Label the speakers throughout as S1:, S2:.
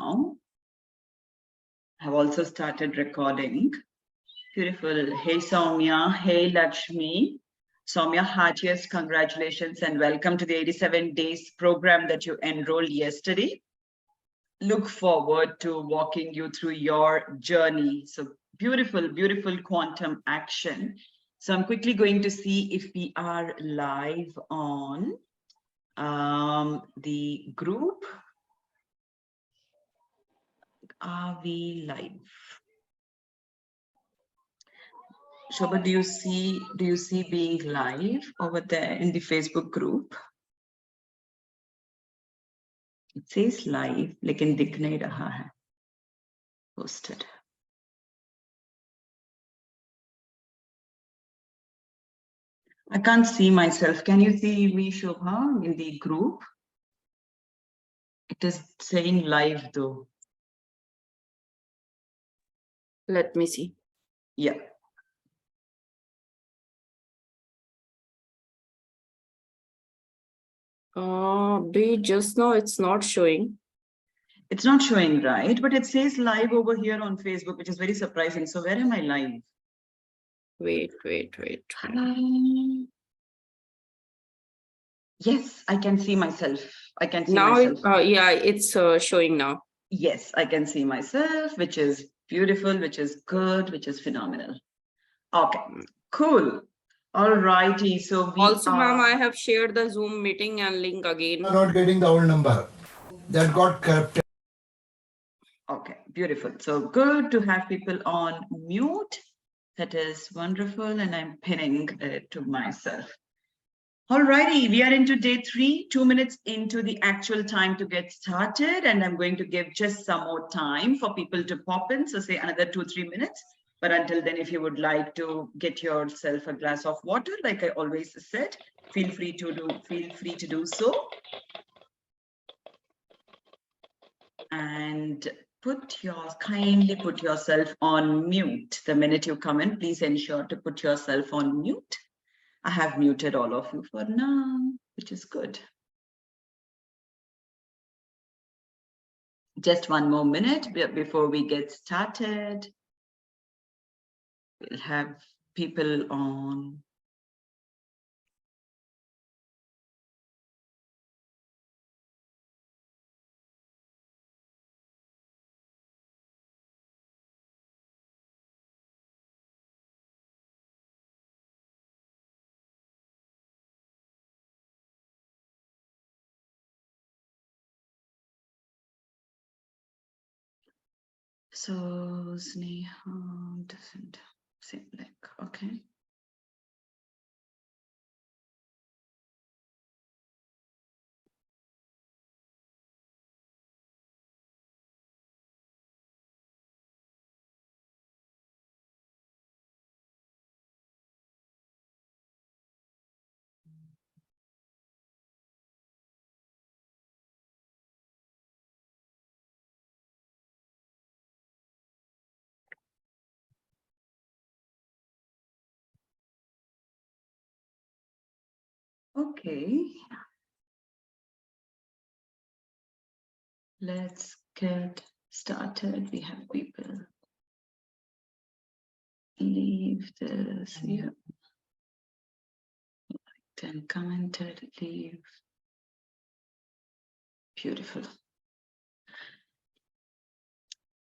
S1: now. I've also started recording. Beautiful. Hey, Soumya. Hey, Lakshmi. Soumya, heartiest congratulations and welcome to the 87 days program that you enrolled yesterday. Look forward to walking you through your journey. So beautiful, beautiful quantum action. So I'm quickly going to see if we are live on the group. Are we live? Shobha, do you see being live over there in the Facebook group? It says live, लेकिन दिख नहीं रहा है. Posted. I can't see myself. Can you see me, Shobha, in the group? It is saying live though.
S2: Let me see.
S1: Yeah.
S2: Just now it's not showing.
S1: It's not showing, right? But it says live over here on Facebook, which is very surprising. So where am I live?
S2: Wait.
S1: Yes, I can see myself. I can see
S2: now
S1: myself.
S2: Yeah, it's showing now.
S1: Yes, I can see myself, which is beautiful, which is good, which is phenomenal. Okay, cool. All righty. So we
S2: also, ma'am, I have shared the Zoom meeting and link again.
S3: I'm not getting the old number. That got corrupted.
S1: Okay, beautiful. So good to have people on mute. That is wonderful. And I'm pinning it to myself. All righty, we are into day 3, 2 minutes into the actual time to get started. And I'm going to give just some more time for people to pop in. So say another 2-3 minutes. But until then, if you would like to get yourself a glass of water, like I always said, feel free to do so. And kindly put yourself on mute. The minute you come in, please ensure to put yourself on mute. I have muted all of you for now, which is good. Just one more minute before we get started. We'll have people on. So Sneha doesn't seem like, okay. Okay. Let's get started. We have people. Leave this here. Then commented, leave. Beautiful.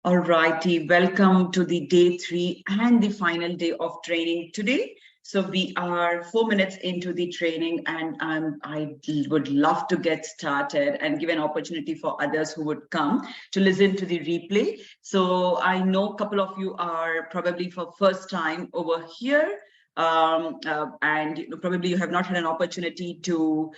S1: All righty, welcome to the day 3 and the final day of training today. So we are 4 minutes into the training and I would love to get started and give an opportunity for others who would come to listen to the replay. So I know a couple of you are probably for first time over here. And probably you have not had an opportunity to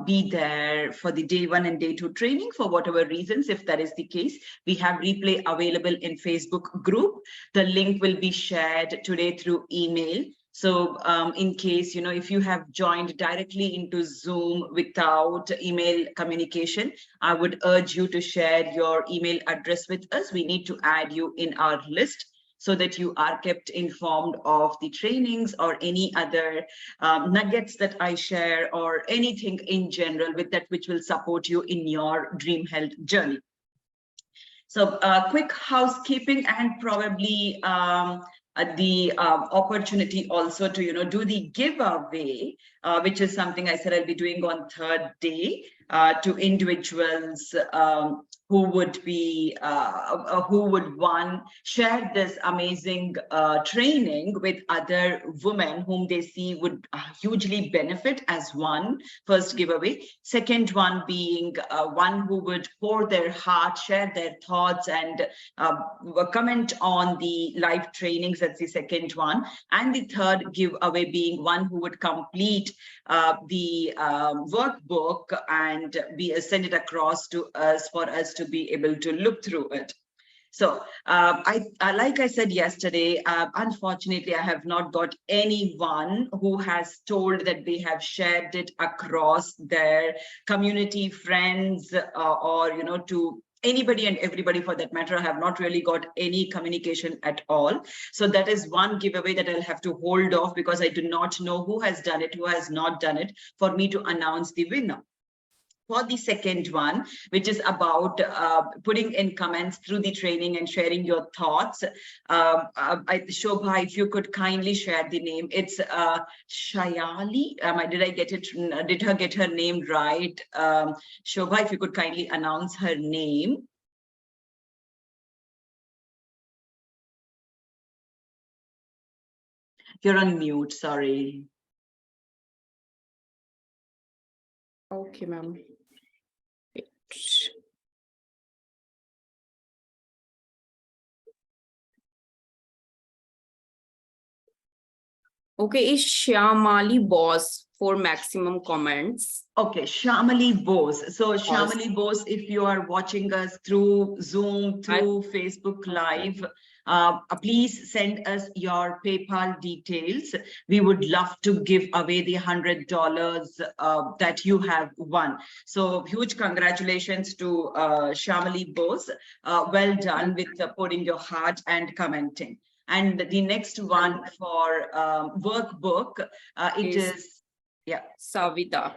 S1: be there for the day 1 and day 2 training for whatever reasons. If that is the case, we have replay available in Facebook group. The link will be shared today through email. So in case, if you have joined directly into Zoom without email communication, I would urge you to share your email address with us. We need to add you in our list, so that you are kept informed of the trainings or any other nuggets that I share or anything in general with that which will support you in your dream health journey. So quick housekeeping and probably the opportunity also to do the giveaway, which is something I said I'll be doing on third day to individuals who would be who would share this amazing training with other women whom they see would hugely benefit as one first giveaway. Second one being one who would pour their heart, share their thoughts, and comment on the live trainings. That's the second one. And the third giveaway being one who would complete the workbook and send it across to us for us to be able to look through it. So like I said yesterday, unfortunately, I have not got anyone who has told that they have shared it across their community, friends, or to anybody and everybody for that matter. I have not really got any communication at all. So that is one giveaway that I'll have to hold off because I do not know who has done it, who has not done it, for me to announce the winner. For the second one, which is about putting in comments through the training and sharing your thoughts. Shobha, if you could kindly share the name. It's Shayali. Did I get it? Did her get her name right? Shobha, if you could kindly announce her name. You're on mute, sorry.
S2: Okay, ma'am. Okay, is Shyamali Boss for maximum comments.
S1: Okay, Shamali Bose. So Shamali Bose, if you are watching us through Zoom, through Facebook Live, please send us your PayPal details. We would love to give away the $100 that you have won. So huge congratulations to Shamali Bose. Well done with putting your heart and commenting. And the next one for workbook, it is yeah,
S2: Savita.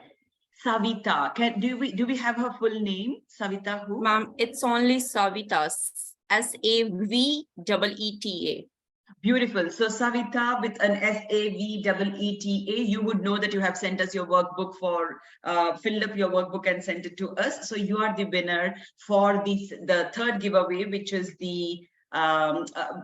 S1: Savita. Do we have her full name? Savita who?
S2: Ma'am, it's only Savita. Savetta.
S1: Beautiful. So Savita with an Savetta, you would know that you have sent us your workbook for filled up your workbook and sent it to us. So you are the winner for the third giveaway, which is the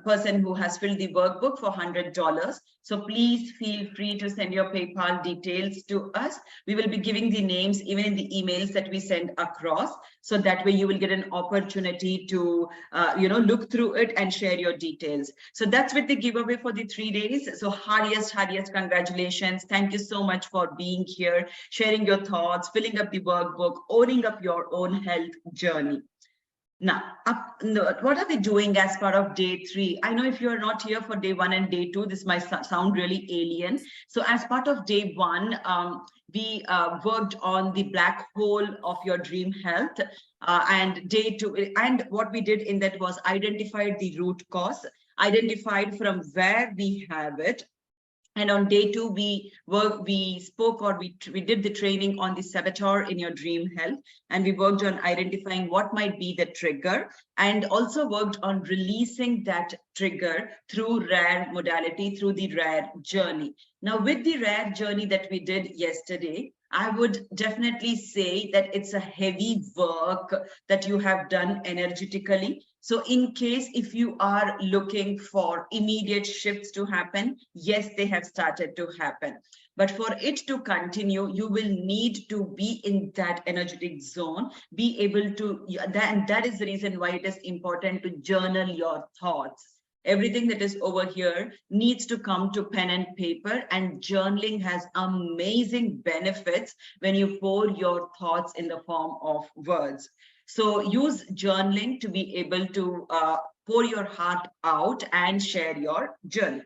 S1: person who has filled the workbook for $100. So please feel free to send your PayPal details to us. We will be giving the names even in the emails that we send across. So that way you will get an opportunity to, look through it and share your details. So that's with the giveaway for the 3 days. So highest congratulations. Thank you so much for being here, sharing your thoughts, filling up the workbook, owning up your own health journey. Now, what are we doing as part of day 3? I know if you're not here for day 1 and day 2, this might sound really alien. So as part of day 1, we worked on the black hole of your dream health. And day 2, and what we did in that was identified the root cause, identified from where we have it. And on day 2, we did the training on the saboteur in your dream health, and we worked on identifying what might be the trigger, and also worked on releasing that trigger through rare modality, through the rare journey. Now, with the rare journey that we did yesterday, I would definitely say that it's a heavy work that you have done energetically. So in case if you are looking for immediate shifts to happen, yes, they have started to happen. But for it to continue, you will need to be in that energetic zone, be able to, and that is the reason why it is important to journal your thoughts. Everything that is over here needs to come to pen and paper, and journaling has amazing benefits when you pour your thoughts in the form of words. So use journaling to be able to pour your heart out and share your journey.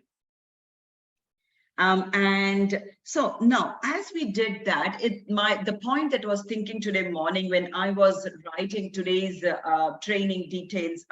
S1: And so now, as we did that, the point that I was thinking today morning when I was writing today's training details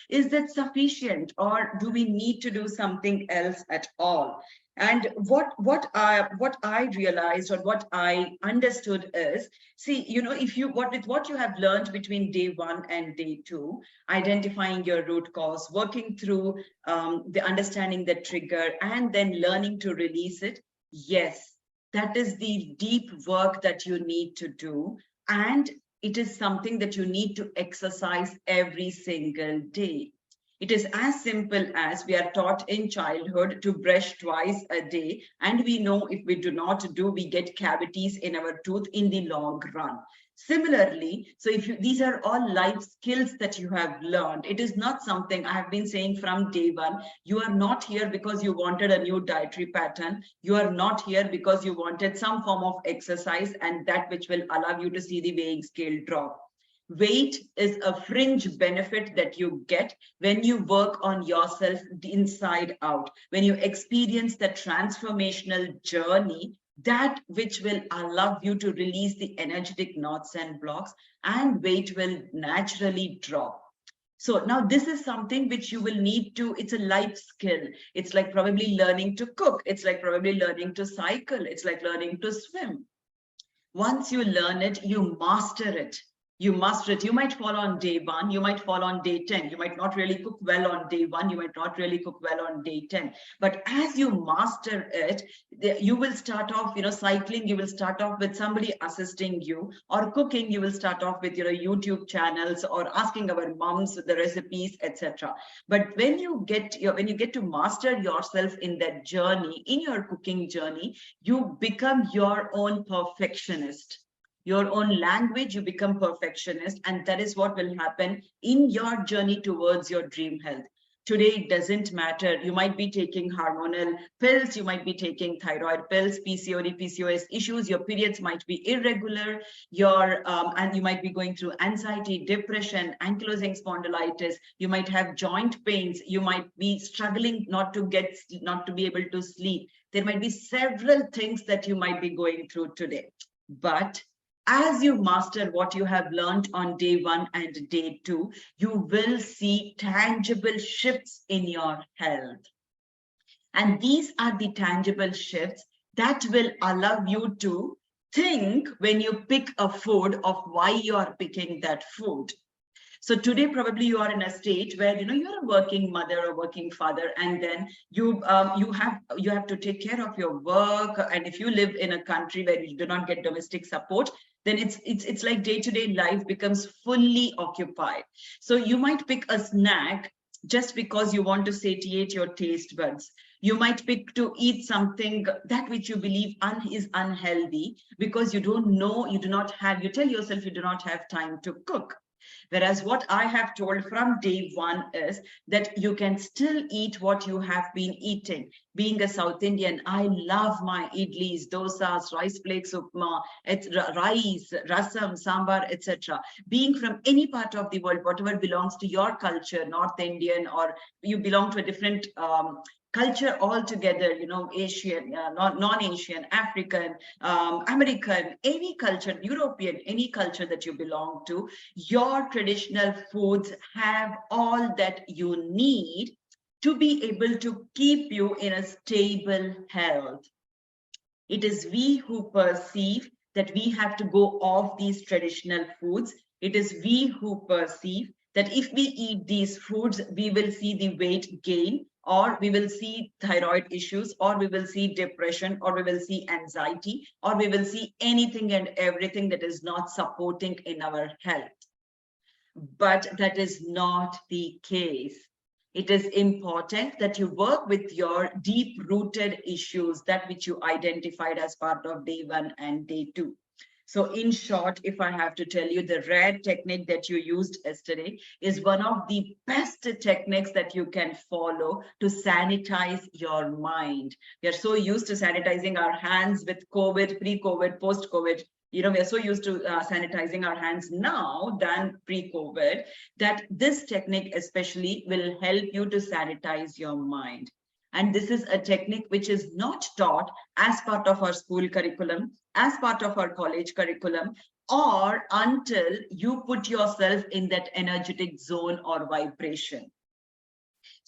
S1: is that sufficient, or do we need to do something else at all? And what I realized or what I understood is, see, if you what you have learned between day 1 and day 2, identifying your root cause, working through the understanding the trigger, and then learning to release it. Yes, that is the deep work that you need to do, and it is something that you need to exercise every single day. It is as simple as we are taught in childhood to brush twice a day, and we know if we do not do, we get cavities in our tooth in the long run. Similarly, so if these are all life skills that you have learned, it is not something I have been saying from day 1. You are not here because you wanted a new dietary pattern. You are not here because you wanted some form of exercise and that which will allow you to see the weighing scale drop. Weight is a fringe benefit that you get when you work on yourself inside out, when you experience the transformational journey, that which will allow you to release the energetic knots and blocks, and weight will naturally drop. So now this is something which you will need to, it's a life skill. It's like probably learning to cook. It's like probably learning to cycle. It's like learning to swim. Once you learn it, you master it. You master it. You might fall on day 1, you might fall on day 10. You might not really cook well on day 1, you might not really cook well on day 10. But as you master it, you will start off, cycling, you will start off with somebody assisting you, or cooking, you will start off with your YouTube channels or asking our moms the recipes, etc. But when you get to master yourself in that journey, in your cooking journey, you become your own perfectionist. Your own language, you become perfectionist, and that is what will happen in your journey towards your dream health. Today, it doesn't matter. You might be taking hormonal pills, you might be taking thyroid pills, PCOD, PCOS issues, your periods might be irregular, and you might be going through anxiety, depression, ankylosing spondylitis, you might have joint pains, you might be struggling not to be able to sleep. There might be several things that you might be going through today. But as you master what you have learned on day 1 and day 2, you will see tangible shifts in your health. And these are the tangible shifts that will allow you to think when you pick a food of why you are picking that food. So today, probably you are in a state where you're a working mother or working father, and then you have to take care of your work. And if you live in a country where you do not get domestic support, then it's like day-to-day life becomes fully occupied. So you might pick a snack just because you want to satiate your taste buds. You might pick to eat something that which you believe is unhealthy because you tell yourself you do not have time to cook. Whereas what I have told from day 1 is that you can still eat what you have been eating. Being a South Indian, I love my idlis, dosas, rice flakes, upma, rice, rasam, sambar, etc. Being from any part of the world, whatever belongs to your culture, North Indian, or you belong to a different culture altogether, Asian, non-Asian, African, American, any culture, European, any culture that you belong to, your traditional foods have all that you need to be able to keep you in a stable health. It is we who perceive that we have to go off these traditional foods. It is we who perceive that if we eat these foods, we will see the weight gain, or we will see thyroid issues, or we will see depression, or we will see anxiety, or we will see anything and everything that is not supporting in our health. But that is not the case. It is important that you work with your deep-rooted issues, that which you identified as part of day 1 and day 2. So in short, if I have to tell you, the rare technique that you used yesterday is one of the best techniques that you can follow to sanitize your mind. We are so used to sanitizing our hands with COVID, pre-COVID, post-COVID. We are so used to sanitizing our hands now than pre-COVID, that this technique especially will help you to sanitize your mind. And this is a technique which is not taught as part of our school curriculum, as part of our college curriculum, or until you put yourself in that energetic zone or vibration.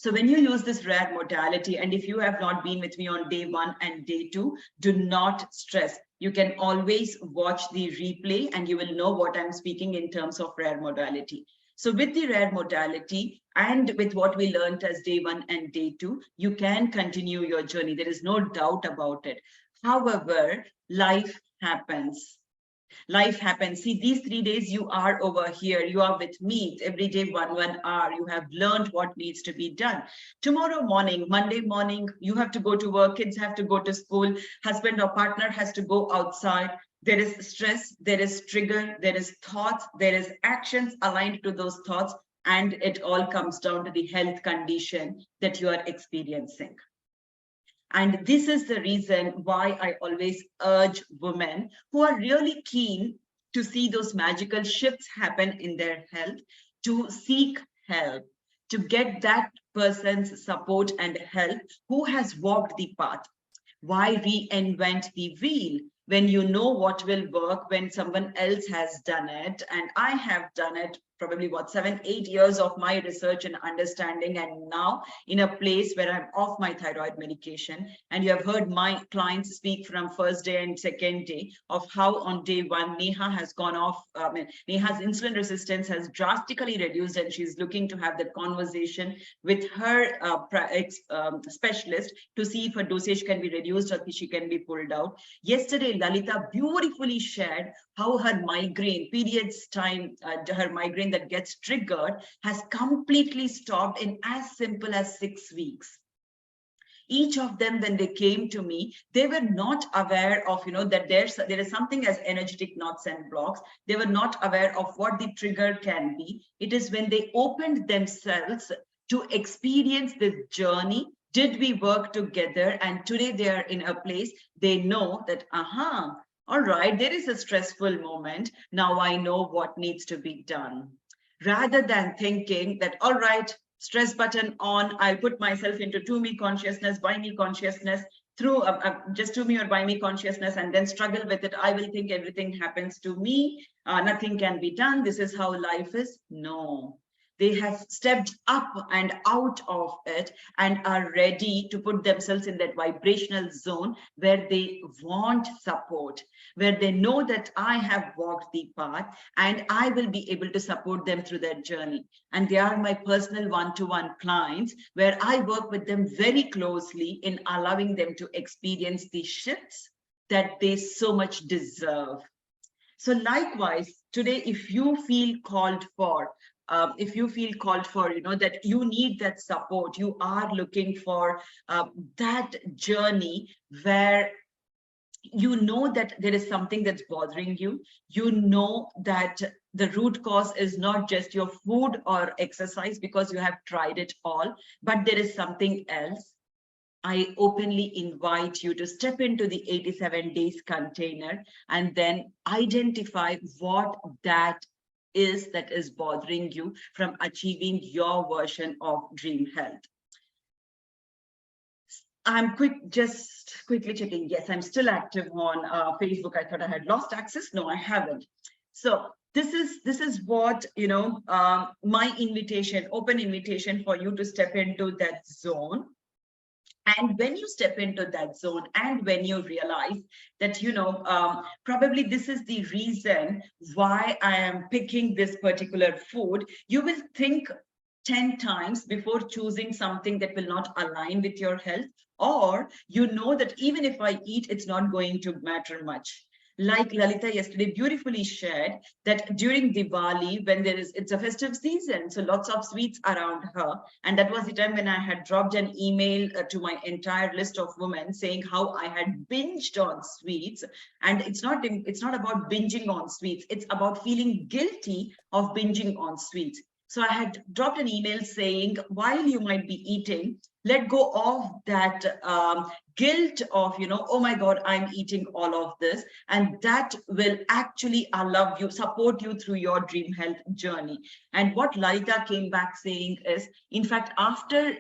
S1: So when you use this rare modality, and if you have not been with me on day 1 and day 2, do not stress. You can always watch the replay and you will know what I'm speaking in terms of rare modality. So with the rare modality and with what we learned as day 1 and day 2, you can continue your journey. There is no doubt about it. However, life happens. Life happens. See, these 3 days you are over here, you are with me every day, 1 hour. You have learned what needs to be done. Tomorrow morning, Monday morning, you have to go to work, kids have to go to school, husband or partner has to go outside. There is stress, there is trigger, there is thoughts, there is actions aligned to those thoughts, and it all comes down to the health condition that you are experiencing. And this is the reason why I always urge women who are really keen to see those magical shifts happen in their health to seek help, to get that person's support and help who has walked the path. Why reinvent the wheel when you know what will work when someone else has done it? And I have done it probably 7-8 years of my research and understanding, and now in a place where I'm off my thyroid medication. And you have heard my clients speak from first day and second day of how on day 1 Neha has gone off. Neha's insulin resistance has drastically reduced, and she's looking to have that conversation with her specialist to see if her dosage can be reduced or she can be pulled out. Yesterday Lalita beautifully shared how her migraine periods time, her migraine that gets triggered has completely stopped in as simple as 6 weeks. Each of them, when they came to me, they were not aware of, that there is something as energetic knots and blocks. They were not aware of what the trigger can be. It is when they opened themselves to experience this journey, did we work together, and today they are in a place they know that, all right, there is a stressful moment. Now I know what needs to be done. Rather than thinking that, all right, stress button on, I'll put myself into to me consciousness, by me consciousness, through just to me or by me consciousness, and then struggle with it. I will think everything happens to me. Nothing can be done. This is how life is. No. They have stepped up and out of it and are ready to put themselves in that vibrational zone where they want support, where they know that I have walked the path and I will be able to support them through their journey. And they are my personal one-to-one clients, where I work with them very closely in allowing them to experience the shifts that they so much deserve. So likewise, today, if you feel called for, that you need that support, you are looking for that journey where you know that there is something that's bothering you, you know that the root cause is not just your food or exercise because you have tried it all, but there is something else. I openly invite you to step into the 87 days container and then identify what that is bothering you from achieving your version of dream health. I'm just quickly checking. Yes, I'm still active on Facebook. I thought I had lost access. No, I haven't. So this is what, my invitation, open invitation for you to step into that zone. And when you step into that zone and when you realize that, probably this is the reason why I am picking this particular food, you will think 10 times before choosing something that will not align with your health, or you know that even if I eat, it's not going to matter much. Like Lalita yesterday beautifully shared that during Diwali, when it's a festive season, so lots of sweets around her. And that was the time when I had dropped an email to my entire list of women saying how I had binged on sweets. And it's not about binging on sweets. It's about feeling guilty of binging on sweets. So I had dropped an email saying, while you might be eating, let go of that guilt of, oh my God, I'm eating all of this. And that will actually allow you, support you through your dream health journey. And what Lalita came back saying is, in fact, after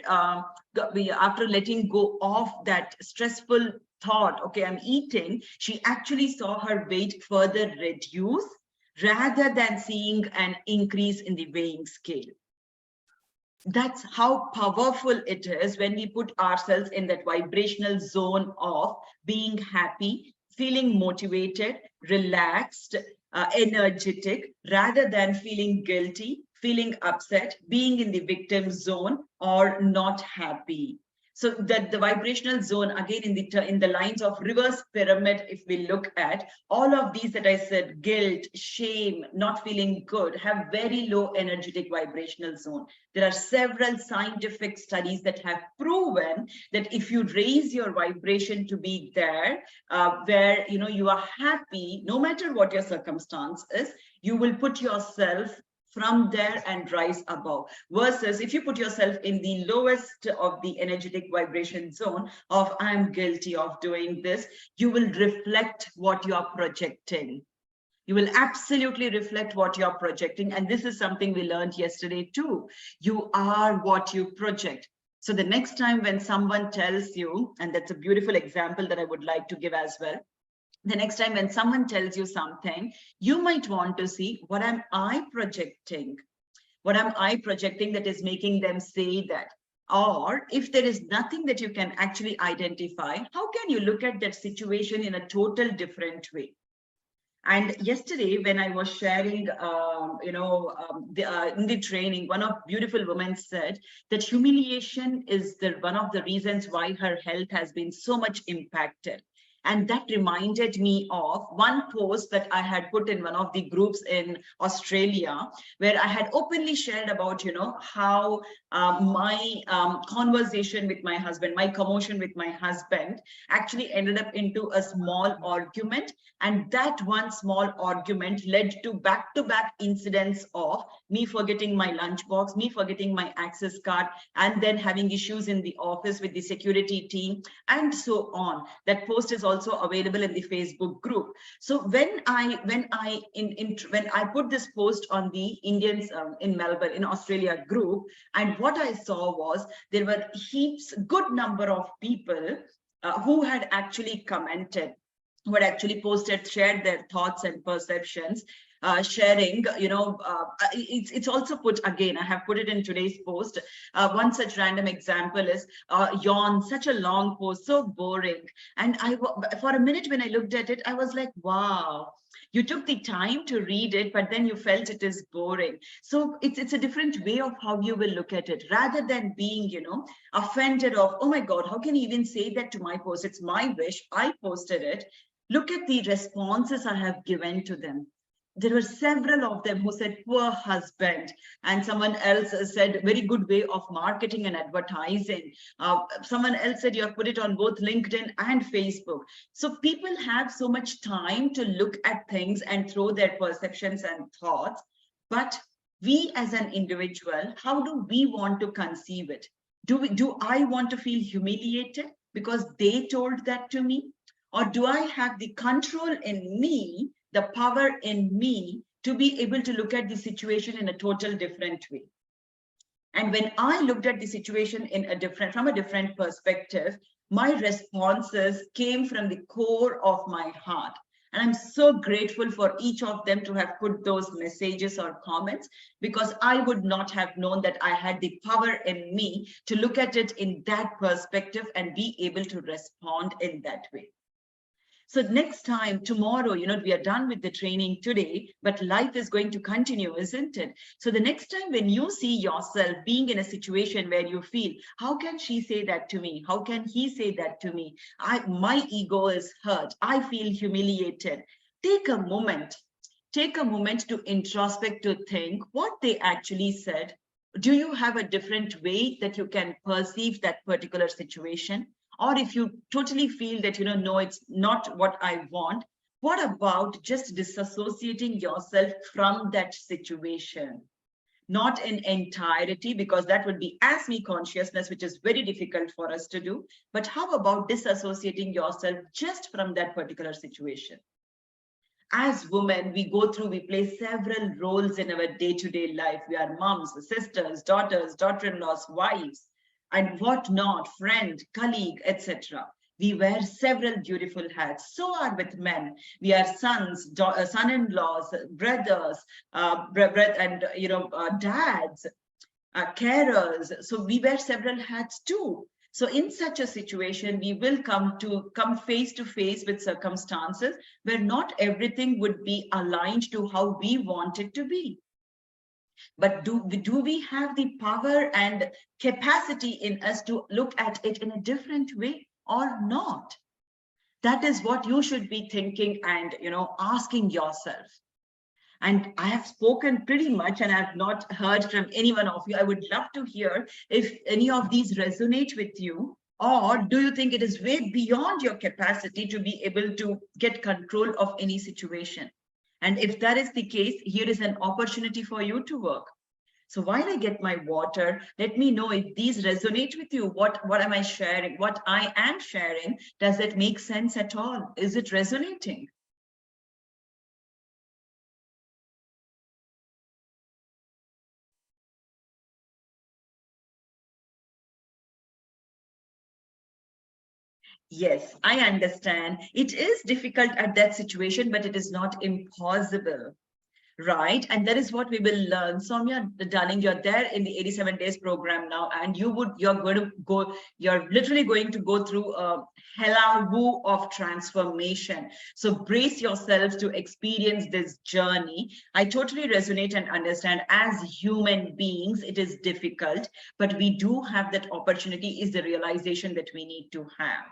S1: letting go of that stressful thought, okay, I'm eating, she actually saw her weight further reduce rather than seeing an increase in the weighing scale. That's how powerful it is when we put ourselves in that vibrational zone of being happy, feeling motivated, relaxed, energetic, rather than feeling guilty, feeling upset, being in the victim zone, or not happy. So that the vibrational zone, again, in the lines of reverse pyramid, if we look at all of these that I said, guilt, shame, not feeling good, have very low energetic vibrational zone. There are several scientific studies that have proven that if you raise your vibration to be there, where you are happy, no matter what your circumstance is, you will put yourself from there and rise above. Versus if you put yourself in the lowest of the energetic vibration zone of I'm guilty of doing this, you will reflect what you are projecting. You will absolutely reflect what you're projecting. And this is something we learned yesterday too. You are what you project. So the next time when someone tells you, and that's a beautiful example that I would like to give as well, the next time when someone tells you something, you might want to see, what am I projecting? What am I projecting that is making them say that? Or if there is nothing that you can actually identify, how can you look at that situation in a total different way? And yesterday, when I was sharing, in the training, one of beautiful women said that humiliation is one of the reasons why her health has been so much impacted. And that reminded me of one post that I had put in one of the groups in Australia, where I had openly shared about, how my conversation with my husband, my commotion with my husband actually ended up into a small argument. And that one small argument led to back-to-back incidents of me forgetting my lunchbox, me forgetting my access card, and then having issues in the office with the security team, and so on. That post is also available in the Facebook group. So when I put this post on the Indians in Melbourne, in Australia group, and what I saw was there were good number of people who had actually commented, who had actually posted, shared their thoughts and perceptions, sharing, it's also put again, I have put it in today's post. One such random example is yawn, such a long post, so boring. And for a minute when I looked at it, I was like, wow, you took the time to read it, but then you felt it is boring. So it's a different way of how you will look at it, rather than being, offended of, oh my God, how can you even say that to my post? It's my wish, I posted it. Look at the responses I have given to them. There were several of them who said, poor husband. And someone else said, very good way of marketing and advertising. Someone else said, you have put it on both LinkedIn and Facebook. So people have so much time to look at things and throw their perceptions and thoughts. But we as an individual, how do we want to conceive it? Do I want to feel humiliated because they told that to me? Or do I have the control in me, the power in me, to be able to look at the situation in a total different way? And when I looked at the situation from a different perspective, my responses came from the core of my heart. And I'm so grateful for each of them to have put those messages or comments, because I would not have known that I had the power in me to look at it in that perspective and be able to respond in that way. So next time, tomorrow, we are done with the training today, but life is going to continue, isn't it? So the next time when you see yourself being in a situation where you feel, how can she say that to me? How can he say that to me? My ego is hurt. I feel humiliated. Take a moment to introspect, to think what they actually said. Do you have a different way that you can perceive that particular situation? Or if you totally feel that, no, it's not what I want, what about just disassociating yourself from that situation? Not in entirety, because that would be as me consciousness, which is very difficult for us to do. But how about disassociating yourself just from that particular situation? As women, we play several roles in our day-to-day life. We are moms, sisters, daughters, daughter-in-laws, wives, and whatnot, friend, colleague, etc. We wear several beautiful hats. So are with men. We are sons, son-in-laws, brothers, and dads. carers. So we wear several hats too. So in such a situation, we will come face to face with circumstances where not everything would be aligned to how we want it to be. But do we have the power and capacity in us to look at it in a different way or not? That is what you should be thinking and asking yourself. And I have spoken pretty much and I've not heard from any one of you. I would love to hear if any of these resonate with you, or do you think it is way beyond your capacity to be able to get control of any situation? And if that is the case, here is an opportunity for you to work. So while I get my water, let me know if these resonate with you. What am I sharing? What I am sharing, does it make sense at all? Is it resonating? Yes, I understand. It is difficult at that situation, but it is not impossible. Right. And that is what we will learn. Soumya, darling, you're there in the 87 days program now, and you're literally going to go through a hella woo of transformation. So brace yourselves to experience this journey. I totally resonate and understand as human beings, it is difficult, but we do have that opportunity is the realization that we need to have.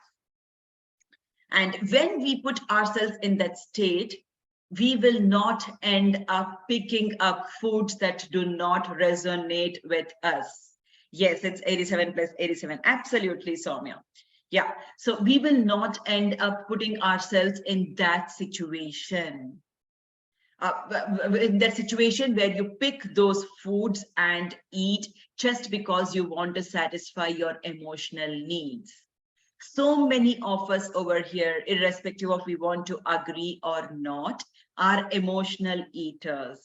S1: And when we put ourselves in that state, we will not end up picking up foods that do not resonate with us. Yes, it's 87 plus 87. Absolutely, Soumya. Yeah, so we will not end up putting ourselves in that situation. In that situation where you pick those foods and eat just because you want to satisfy your emotional needs. So many of us over here, irrespective of we want to agree or not, are emotional eaters.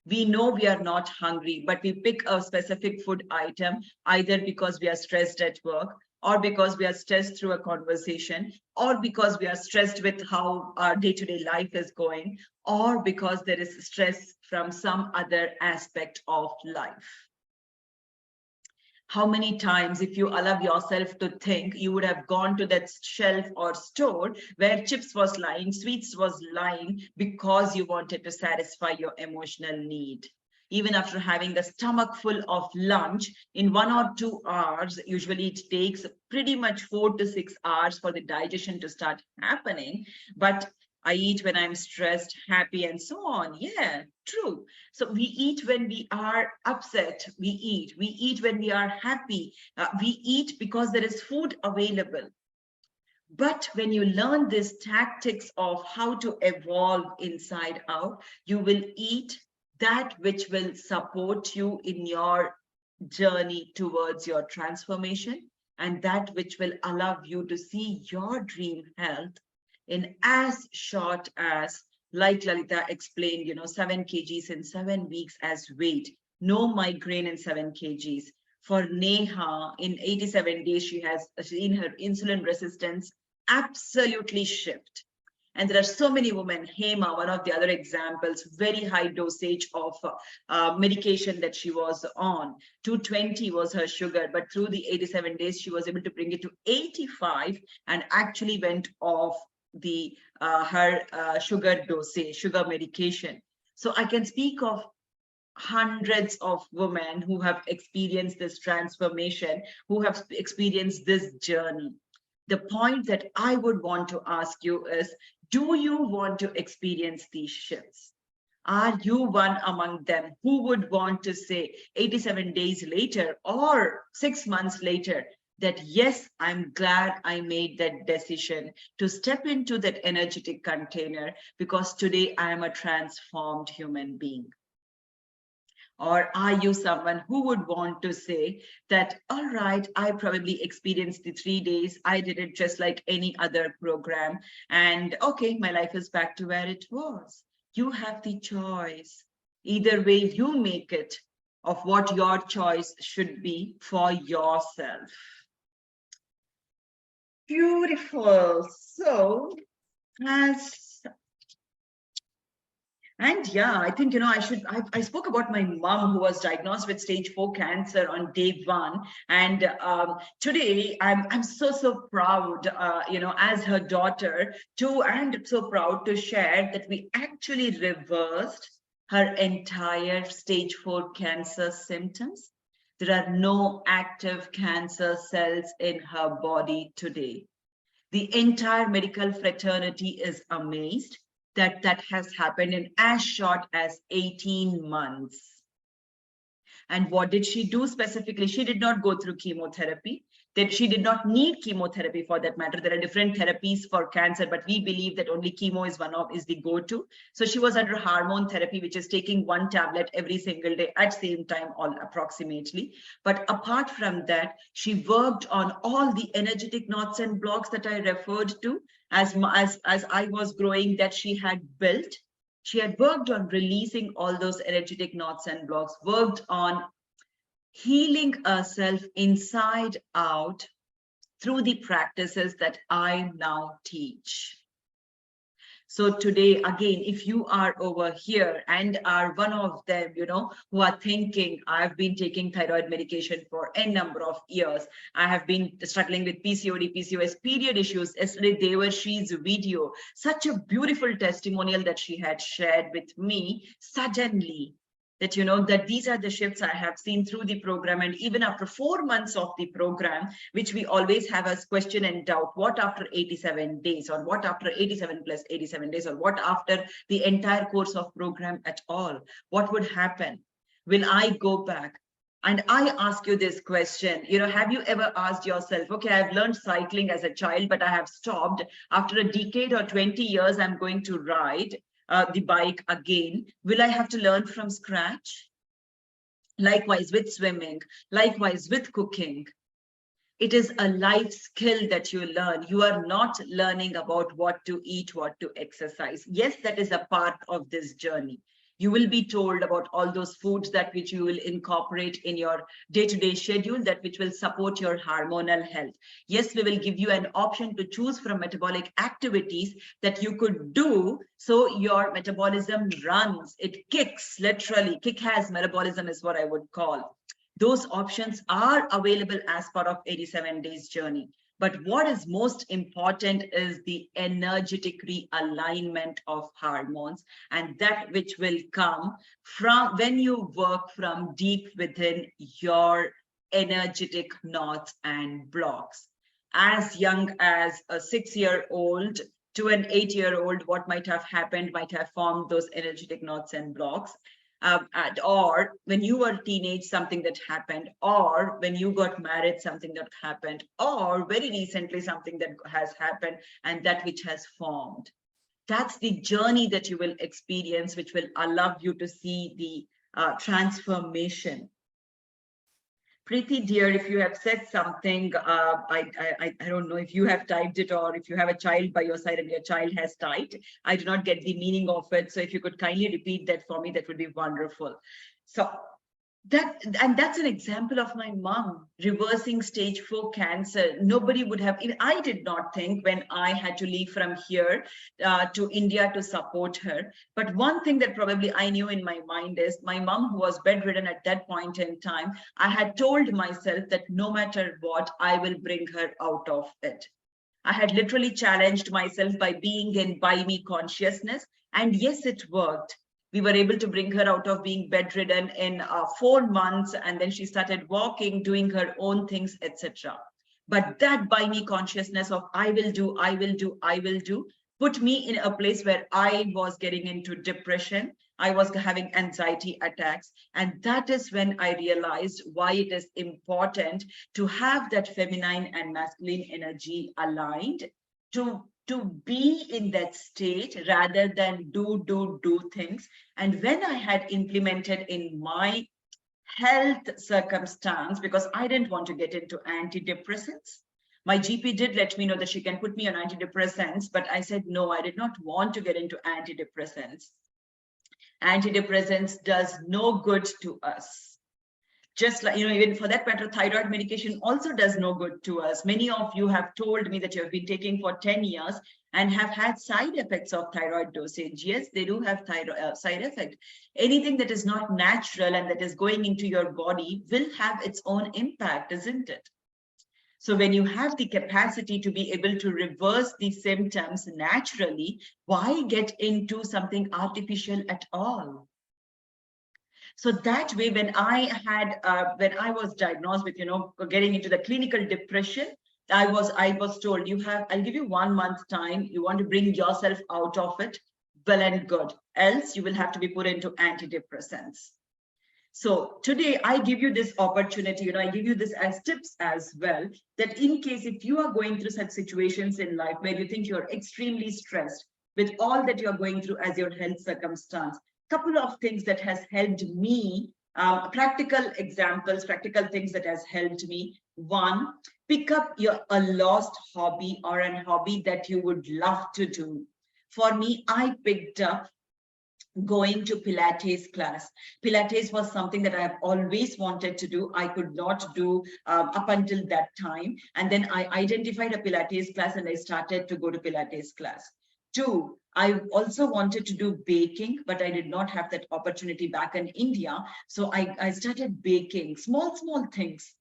S1: We know we are not hungry, but we pick a specific food item either because we are stressed at work, or because we are stressed through a conversation, or because we are stressed with how our day-to-day life is going, or because there is stress from some other aspect of life. How many times, if you allow yourself to think, you would have gone to that shelf or store where chips was lying, sweets was lying, because you wanted to satisfy your emotional need. Even after having the stomach full of lunch, in 1 or 2 hours, usually it takes pretty much 4 to 6 hours for the digestion to start happening. But I eat when I'm stressed, happy, and so on. Yeah, true. So we eat when we are upset. We eat when we are happy. We eat because there is food available. But when you learn these tactics of how to evolve inside out, you will eat that which will support you in your journey towards your transformation, and that which will allow you to see your dream health in as short as, like Lalita explained, 7 kgs in 7 weeks as weight, no migraine in 7 kgs. For Neha, in 87 days, she has seen her insulin resistance absolutely shift. And there are so many women, Hema, one of the other examples, very high dosage of medication that she was on. 220 was her sugar, but through the 87 days, she was able to bring it to 85 and actually went off the her sugar dosage, sugar medication. So I can speak of hundreds of women who have experienced this transformation, who have experienced this journey. The point that I would want to ask you is, do you want to experience these shifts? Are you one among them who would want to say 87 days later or 6 months later that, yes, I'm glad I made that decision to step into that energetic container because today I am a transformed human being? Or are you someone who would want to say that, all right, I probably experienced the 3 days, I did it just like any other program, and okay, my life is back to where it was. You have the choice. Either way you make it of what your choice should be for yourself. Beautiful. So as And yeah, I think, I spoke about my mom who was diagnosed with stage 4 cancer on day 1. And today I'm so proud, as her daughter and so proud to share that we actually reversed her entire stage 4 cancer symptoms. There are no active cancer cells in her body today. The entire medical fraternity is amazed that that has happened in as short as 18 months. And what did she do specifically? She did not go through chemotherapy. That she did not need chemotherapy for that matter. There are different therapies for cancer, but we believe that only chemo is the go-to. So she was under hormone therapy, which is taking 1 tablet every single day at same time, all approximately. But apart from that, she worked on all the energetic knots and blocks that I referred to as I was growing, that she had built. She had worked on releasing all those energetic knots and blocks, worked on healing herself inside out through the practices that I now teach. So today, again, if you are over here and are one of them, who are thinking, I've been taking thyroid medication for a number of years. I have been struggling with PCOD, PCOS, period issues. Yesterday, Devarshi's video, such a beautiful testimonial that she had shared with me, suddenly, that that these are the shifts I have seen through the program. And even after 4 months of the program, which we always have as question and doubt, what after 87 days, or what after 87 plus 87 days, or what after the entire course of program at all, what would happen? Will I go back? And I ask you this question, have you ever asked yourself, okay, I've learned cycling as a child, but I have stopped. After a decade or 20 years, I'm going to ride the bike again. Will I have to learn from scratch? Likewise with swimming, likewise with cooking. It is a life skill that you learn. You are not learning about what to eat, what to exercise. Yes, that is a part of this journey. You will be told about all those foods that which you will incorporate in your day-to-day schedule, that which will support your hormonal health. Yes, we will give you an option to choose from metabolic activities that you could do so your metabolism runs, it kicks, literally, kick-ass metabolism is what I would call. Those options are available as part of 87 days journey. But what is most important is the energetic realignment of hormones, and that which will come from when you work from deep within your energetic knots and blocks. As young as a 6-year-old to an 8-year-old, what might have happened might have formed those energetic knots and blocks. Or when you were a teenage, something that happened, or when you got married, something that happened, or very recently, something that has happened, and that which has formed. That's the journey that you will experience, which will allow you to see the transformation. Preeti dear, if you have said something, I don't know if you have typed it or if you have a child by your side and your child has typed. I do not get the meaning of it. So if you could kindly repeat that for me, that would be wonderful. So that's an example of my mom reversing stage 4 cancer. Nobody would have, even I did not think when I had to leave from here to India to support her. But one thing that probably I knew in my mind is my mom, who was bedridden at that point in time, I had told myself that no matter what, I will bring her out of it. I had literally challenged myself by being in by me consciousness. And yes, it worked. We were able to bring her out of being bedridden in 4 months, and then she started walking, doing her own things, etc. But that by me consciousness of I will do, I will do, I will do, put me in a place where I was getting into depression. I was having anxiety attacks. And that is when I realized why it is important to have that feminine and masculine energy aligned, to be in that state rather than do things. And when I had implemented in my health circumstance, because I didn't want to get into antidepressants, my GP did let me know that she can put me on antidepressants, but I said, no, I did not want to get into antidepressants. Antidepressants does no good to us. Just like, even for that matter, thyroid medication also does no good to us. Many of you have told me that you have been taking for 10 years and have had side effects of thyroid dosage. Yes, they do have thyroid side effect. Anything that is not natural and that is going into your body will have its own impact, isn't it? So when you have the capacity to be able to reverse the symptoms naturally, why get into something artificial at all? So that way, when I was diagnosed with, getting into the clinical depression, I was told, I'll give you 1 month time. You want to bring yourself out of it, well and good. Else you will have to be put into antidepressants. So today I give you this opportunity, I give you this as tips as well, that in case if you are going through such situations in life where you think you're extremely stressed with all that you're going through as your health circumstance, couple of things that has helped me, practical examples, practical things that has helped me. One, pick up a lost hobby or a hobby that you would love to do. For me, I picked up going to Pilates class. Pilates was something that I have always wanted to do. I could not do up until that time. And then I identified a Pilates class and I started to go to Pilates class. Two, I also wanted to do baking, but I did not have that opportunity back in India. So I started baking small things.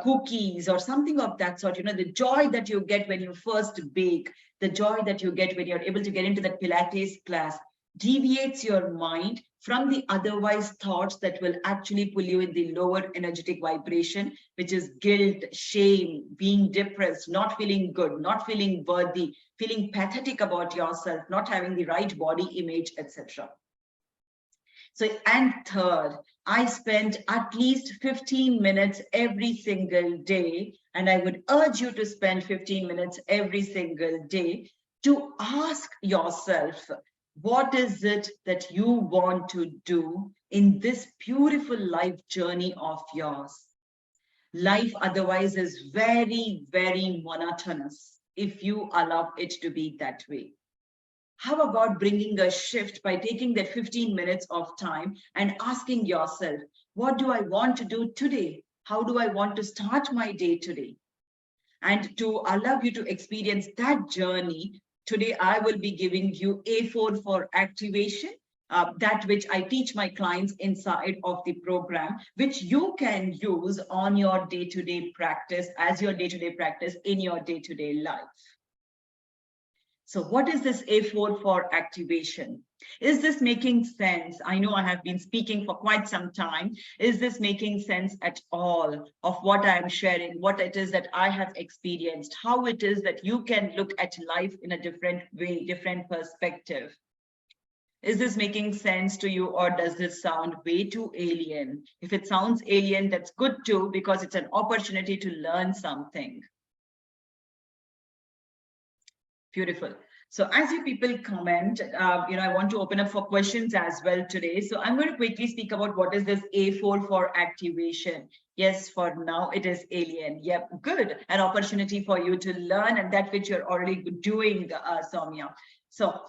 S1: Cookies or something of that sort, the joy that you get when you first bake, the joy that you get when you're able to get into that Pilates class, deviates your mind from the otherwise thoughts that will actually pull you in the lower energetic vibration, which is guilt, shame, being depressed, not feeling good, not feeling worthy, feeling pathetic about yourself, not having the right body image, etc. So, and third, I spend at least 15 minutes every single day, and I would urge you to spend 15 minutes every single day to ask yourself, what is it that you want to do in this beautiful life journey of yours? Life otherwise is very, very monotonous if you allow it to be that way. How about bringing a shift by taking that 15 minutes of time and asking yourself, what do I want to do today? How do I want to start my day today? And to allow you to experience that journey, today I will be giving you A4 for activation, that which I teach my clients inside of the program, which you can use on your day-to-day practice, as your day-to-day practice in your day-to-day life. So what is this A4 for activation? Is this making sense? I know I have been speaking for quite some time. Is this making sense at all of what I am sharing, what it is that I have experienced, how it is that you can look at life in a different way, different perspective? Is this making sense to you, or does this sound way too alien? If it sounds alien, that's good too, because it's an opportunity to learn something. Beautiful. So as you people comment, I want to open up for questions as well today. So I'm going to quickly speak about what is this A4 for activation. Yes, for now it is alien. Yep, good. An opportunity for you to learn, and that which you're already doing, Soumya. So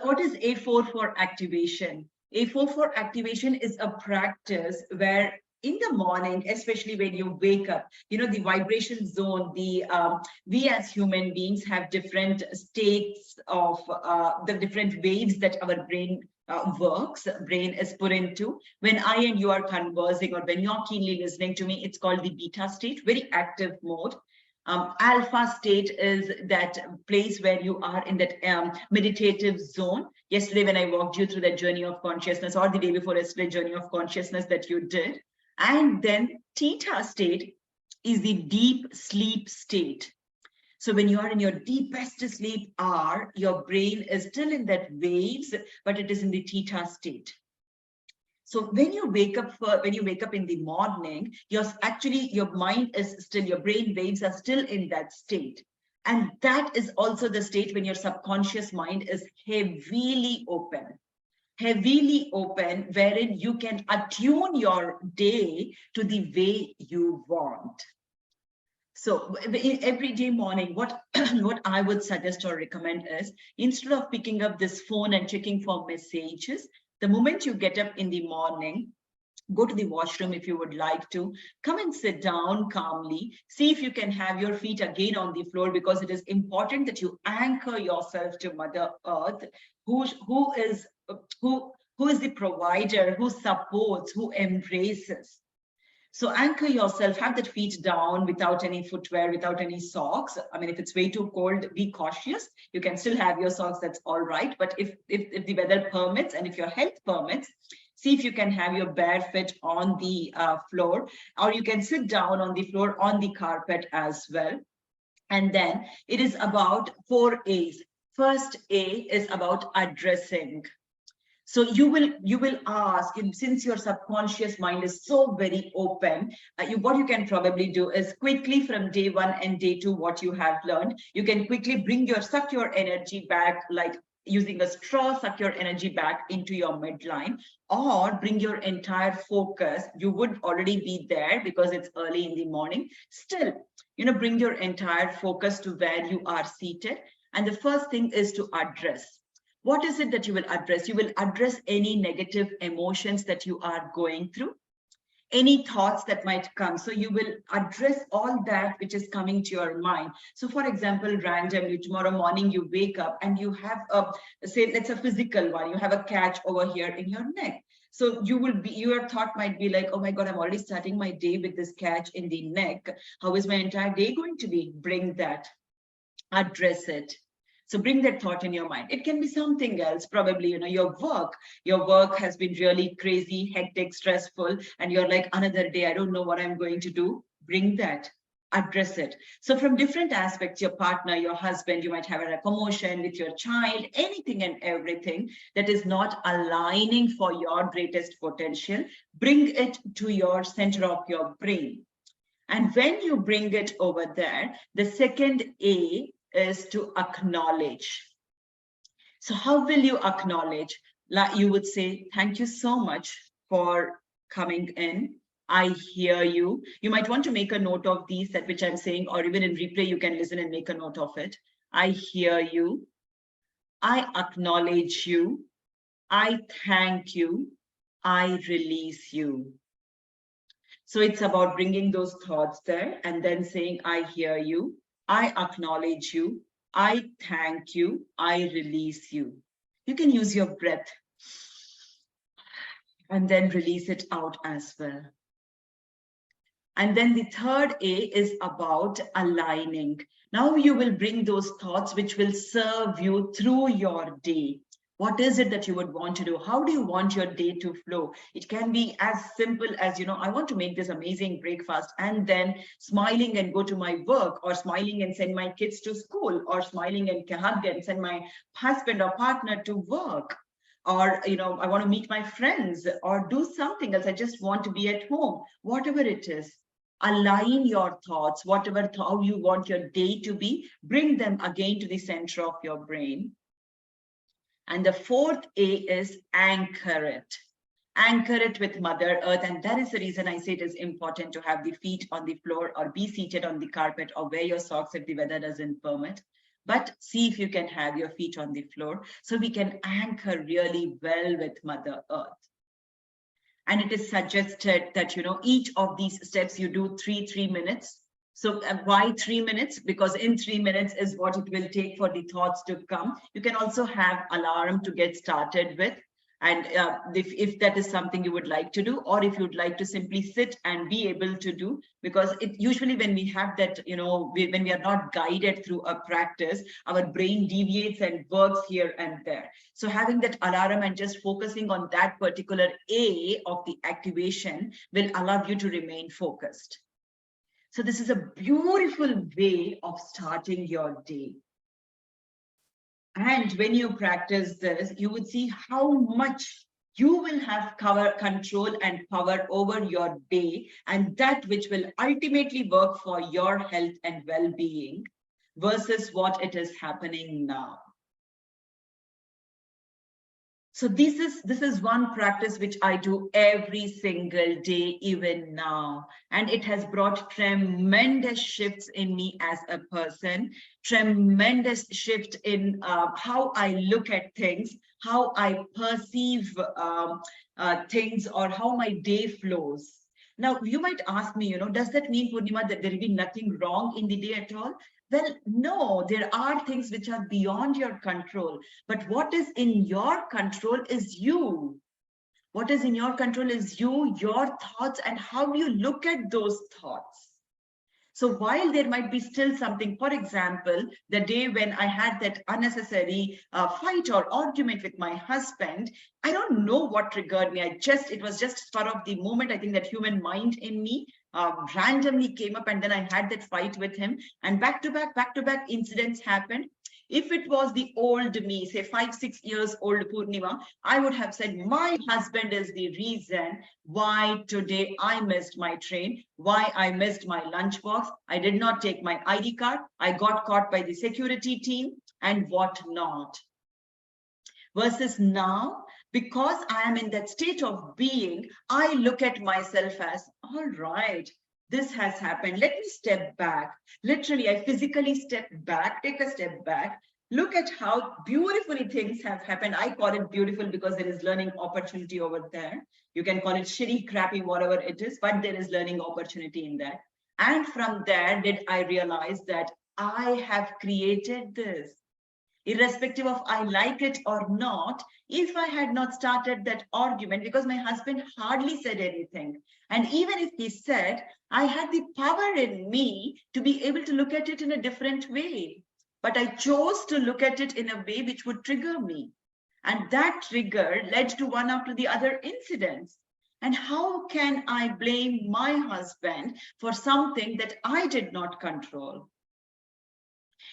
S1: what is A4 for activation? A4 for activation is a practice where in the morning, especially when you wake up, the vibration zone, we as human beings have different states of the different waves that our brain brain is put into. When I and you are conversing, or when you're keenly listening to me, it's called the beta state, very active mode. Alpha state is that place where you are in that meditative zone. Yesterday, when I walked you through that journey of consciousness, or the day before yesterday, journey of consciousness that you did. And then theta state is the deep sleep state. So when you are in your deepest sleep hour, your brain is still in that waves, but it is in the theta state. So when you wake up in the morning, your mind is still, your brain waves are still in that state. And that is also the state when your subconscious mind is heavily open, wherein you can attune your day to the way you want. So every day morning, what I would suggest or recommend is, instead of picking up this phone and checking for messages, the moment you get up in the morning, Go to the washroom if you would like to. Come and sit down calmly. See if you can have your feet again on the floor, because it is important that you anchor yourself to Mother Earth, who is the provider, who supports, who embraces. So anchor yourself, have that feet down without any footwear, without any socks. I mean, if it's way too cold, be cautious. You can still have your socks, that's all right. But if the weather permits and if your health permits, see if you can have your bare feet on the floor, or you can sit down on the floor on the carpet as well. And then it is about 4 A's. First A is about addressing. So you will ask, since your subconscious mind is so very open, what you can probably do is quickly from day 1 and day 2, what you have learned, you can quickly suck your energy back, like using a straw, suck your energy back into your midline, or bring your entire focus. You would already be there because it's early in the morning. Still, bring your entire focus to where you are seated. And the first thing is to address. What is it that you will address? You will address any negative emotions that you are going through, any thoughts that might come. So you will address all that which is coming to your mind. So for example, randomly tomorrow morning, you wake up and you have say, let's a physical one, you have a catch over here in your neck. So your thought might be like, oh my God, I'm already starting my day with this catch in the neck. How is my entire day going to be? Bring that, address it. So bring that thought in your mind. It can be something else, probably, your work has been really crazy, hectic, stressful, and you're like, another day, I don't know what I'm going to do. Bring that, address it. So from different aspects, your partner, your husband, you might have a commotion with your child, anything and everything that is not aligning for your greatest potential, bring it to your center of your brain. And when you bring it over there, the second A is to acknowledge. So how will you acknowledge? Like you would say, thank you so much for coming in. I hear you. You might want to make a note of these, that which I'm saying, or even in replay, you can listen and make a note of it. I hear you. I acknowledge you. I thank you. I release you. So it's about bringing those thoughts there and then saying, I hear you. I acknowledge you, I thank you, I release you. You can use your breath and then release it out as well. And then the third A is about aligning. Now you will bring those thoughts which will serve you through your day. What is it that you would want to do? How do you want your day to flow? It can be as simple as, I want to make this amazing breakfast and then smiling and go to my work, or smiling and send my kids to school, or smiling and hug and send my husband or partner to work. Or, I want to meet my friends or do something else. I just want to be at home, whatever it is. Align your thoughts, how you want your day to be, bring them again to the center of your brain. And the fourth A is anchor it. Anchor it with Mother Earth. And that is the reason I say it is important to have the feet on the floor or be seated on the carpet or wear your socks if the weather doesn't permit. But see if you can have your feet on the floor so we can anchor really well with Mother Earth. And it is suggested that, each of these steps you do 3 minutes. So why 3 minutes? Because in 3 minutes is what it will take for the thoughts to come. You can also have alarm to get started with. And if that is something you would like to do, or if you'd like to simply sit and be able to do, because it usually when we have that, when we are not guided through a practice, our brain deviates and works here and there. So having that alarm and just focusing on that particular A of the activation will allow you to remain focused. So this is a beautiful way of starting your day. And when you practice this, you would see how much you will have control and power over your day, and that which will ultimately work for your health and well-being versus what it is happening now. So this is one practice which I do every single day, even now. And it has brought tremendous shifts in me as a person, tremendous shift in how I look at things, how I perceive things or how my day flows. Now, you might ask me, does that mean, Purnima, that there will be nothing wrong in the day at all? Well, no, there are things which are beyond your control. But what is in your control is you. What is in your control is you, your thoughts, and how you look at those thoughts. So while there might be still something, for example, the day when I had that unnecessary fight or argument with my husband, I don't know what triggered me. It was just spur of the moment. I think that human mind in me randomly came up, and then I had that fight with him, and back to back incidents happened. If it was the old me, say 5-6 years old Purnima, I would have said, my husband is the reason why today I missed my train, why I missed my lunchbox, I did not take my ID card, I got caught by the security team, and what not. Versus now, because I am in that state of being, I look at myself as, all right, this has happened. Let me step back. Literally, I physically step back, take a step back, look at how beautifully things have happened. I call it beautiful because there is learning opportunity over there. You can call it shitty, crappy, whatever it is, but there is learning opportunity in that. And from there, did I realize that I have created this. Irrespective of I like it or not, if I had not started that argument, because my husband hardly said anything, and even if he said, I had the power in me to be able to look at it in a different way, but I chose to look at it in a way which would trigger me, and that trigger led to one after the other incidents. And how can I blame my husband for something that I did not control?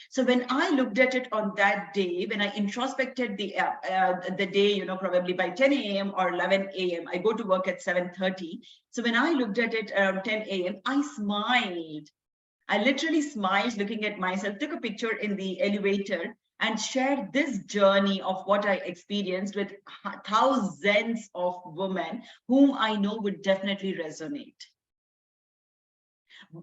S1: So when I looked at it on that day, when I introspected the day, probably by 10 a.m. or 11 a.m., I go to work at 7:30. So when I looked at it around 10 a.m., I smiled. I literally smiled looking at myself, took a picture in the elevator, and shared this journey of what I experienced with thousands of women whom I know would definitely resonate.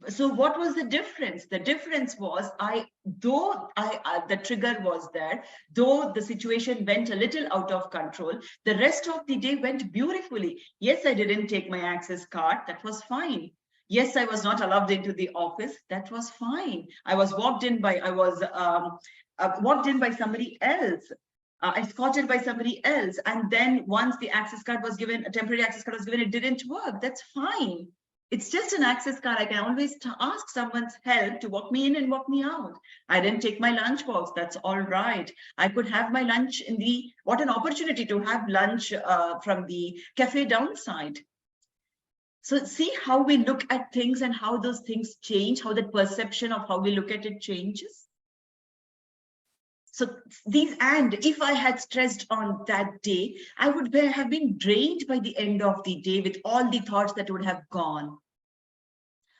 S1: So what was the difference? The difference was the trigger was there, though the situation went a little out of control, the rest of the day went beautifully. Yes, I didn't take my access card. That was fine. Yes, I was not allowed into the office. That was fine. I was walked in by somebody else. Escorted by somebody else. And then once the access card was given, a temporary access card was given, it didn't work. That's fine. It's just an access card. I can always ask someone's help to walk me in and walk me out. I didn't take my lunchbox. That's all right. I could have my lunch what an opportunity to have lunch from the cafe downside. So see how we look at things and how those things change, how the perception of how we look at it changes. So if I had stressed on that day, I would have been drained by the end of the day with all the thoughts that would have gone.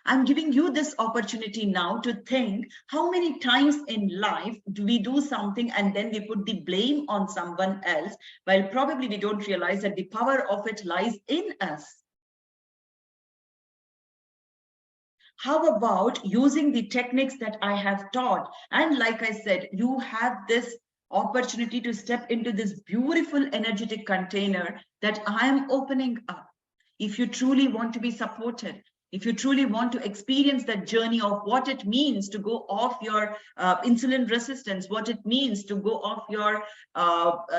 S1: I'm giving you this opportunity now to think how many times in life do we do something and then we put the blame on someone else, while probably we don't realize that the power of it lies in us. How about using the techniques that I have taught? And like I said, you have this opportunity to step into this beautiful energetic container that I am opening up. If you truly want to be supported, if you truly want to experience that journey of what it means to go off your insulin resistance, what it means to go off your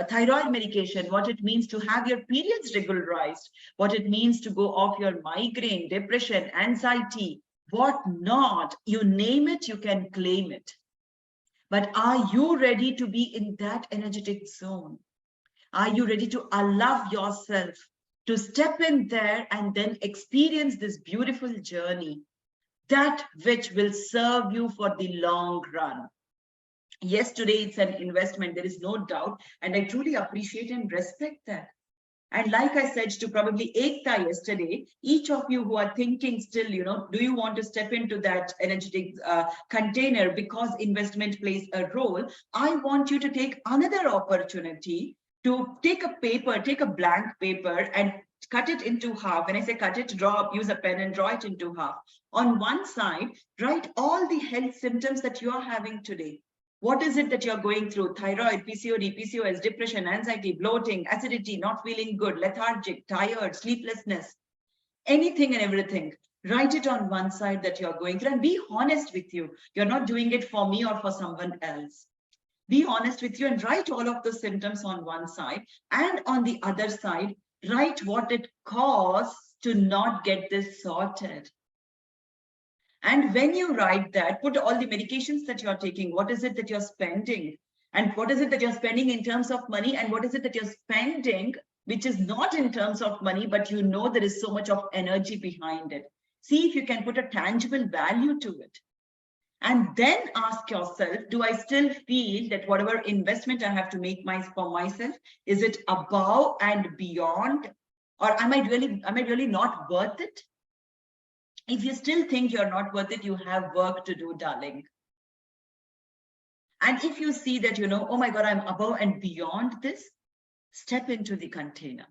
S1: thyroid medication, what it means to have your periods regularized, what it means to go off your migraine, depression, anxiety, what not, you name it, you can claim it. But are you ready to be in that energetic zone? Are you ready to allow yourself to step in there and then experience this beautiful journey, that which will serve you for the long run? Yes, today it's an investment, there is no doubt, and I truly appreciate and respect that. And like I said to probably Ekta yesterday, each of you who are thinking still, do you want to step into that energetic container because investment plays a role? I want you to take another opportunity to take a blank paper and cut it into half. When I say cut it, use a pen and draw it into half. On one side, write all the health symptoms that you are having today. What is it that you're going through? Thyroid, PCOD, PCOS, depression, anxiety, bloating, acidity, not feeling good, lethargic, tired, sleeplessness, anything and everything. Write it on one side that you're going through and be honest with you. You're not doing it for me or for someone else. Be honest with you and write all of the symptoms on one side, and on the other side, write what it costs to not get this sorted. And when you write that, put all the medications that you're taking, what is it that you're spending, and what is it that you're spending in terms of money, and what is it that you're spending which is not in terms of money, but you know there is so much of energy behind it. See if you can put a tangible value to it. And then ask yourself, do I still feel that whatever investment I have to make for myself, is it above and beyond? Or am I really not worth it? If you still think you're not worth it, you have work to do, darling. And if you see that, oh my God, I'm above and beyond this, step into the container.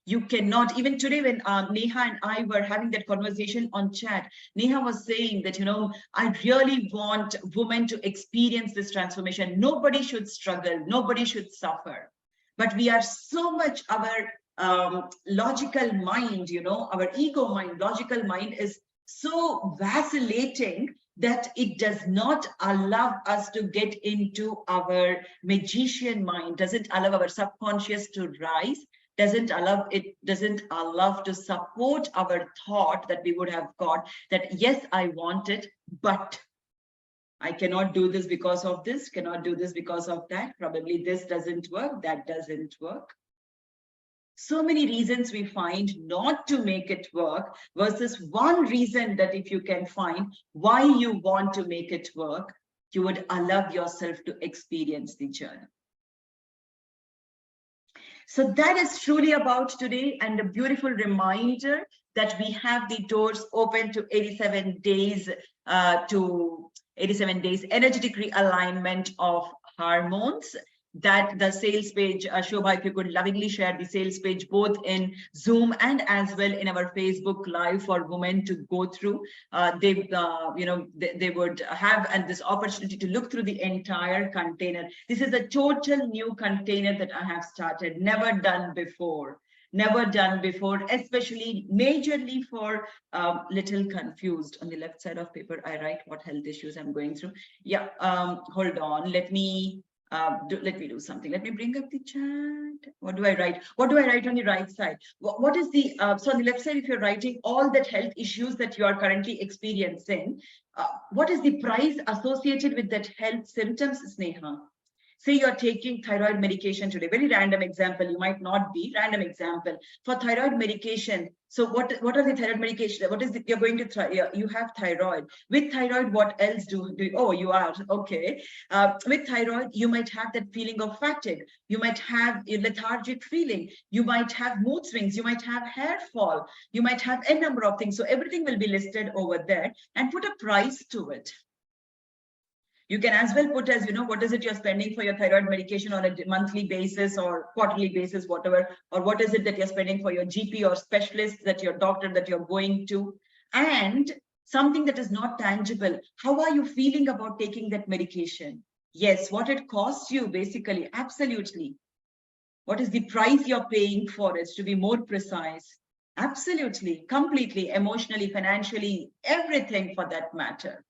S1: You cannot, even today when Neha and I were having that conversation on chat, Neha was saying that, I really want women to experience this transformation. Nobody should struggle. Nobody should suffer. But we are so much, our logical mind, our ego mind, logical mind is so vacillating that it does not allow us to get into our magician mind, doesn't allow our subconscious to rise, doesn't allow to support our thought that we would have got that, yes, I want it, but I cannot do this because of this, cannot do this because of that. Probably this doesn't work, that doesn't work. So many reasons we find not to make it work versus one reason that if you can find why you want to make it work, you would allow yourself to experience the journey. So that is truly about today, and a beautiful reminder that we have the doors open to 87 days energetic realignment of hormones. That the sales page, Shobha, if you could lovingly share the sales page both in Zoom and as well in our Facebook Live for women to go through. They would have this opportunity to look through the entire container. This is a total new container that I have started, never done before, especially majorly for little confused. On the left side of paper, I write what health issues I'm going through. Yeah, hold on, let me do something. Let me bring up the chat. What do I write? What do I write on the right side? What is the, so on the left side, if you're writing all that health issues that you are currently experiencing, what is the price associated with that health symptoms, Sneha? Say you're taking thyroid medication today, very random example, you might not be, random example. For thyroid medication, so what are the thyroid medication? What is it you're going to try? You have thyroid. With thyroid, what else do oh, you are, okay. With thyroid, you might have that feeling of fatigue. You might have a lethargic feeling. You might have mood swings. You might have hair fall. You might have a number of things. So everything will be listed over there, and put a price to it. You can as well put as, what is it you're spending for your thyroid medication on a monthly basis or quarterly basis, whatever, or what is it that you're spending for your GP or specialist, that your doctor that you're going to, and something that is not tangible. How are you feeling about taking that medication? Yes, what it costs you, basically, absolutely. What is the price you're paying for it, to be more precise? Absolutely, completely, emotionally, financially, everything for that matter.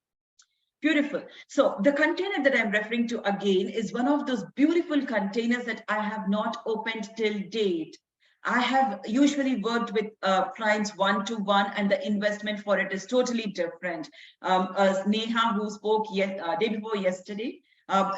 S1: Beautiful. So the container that I'm referring to again is one of those beautiful containers that I have not opened till date. I have usually worked with clients one-to-one, and the investment for it is totally different. As Neha, who spoke day before yesterday,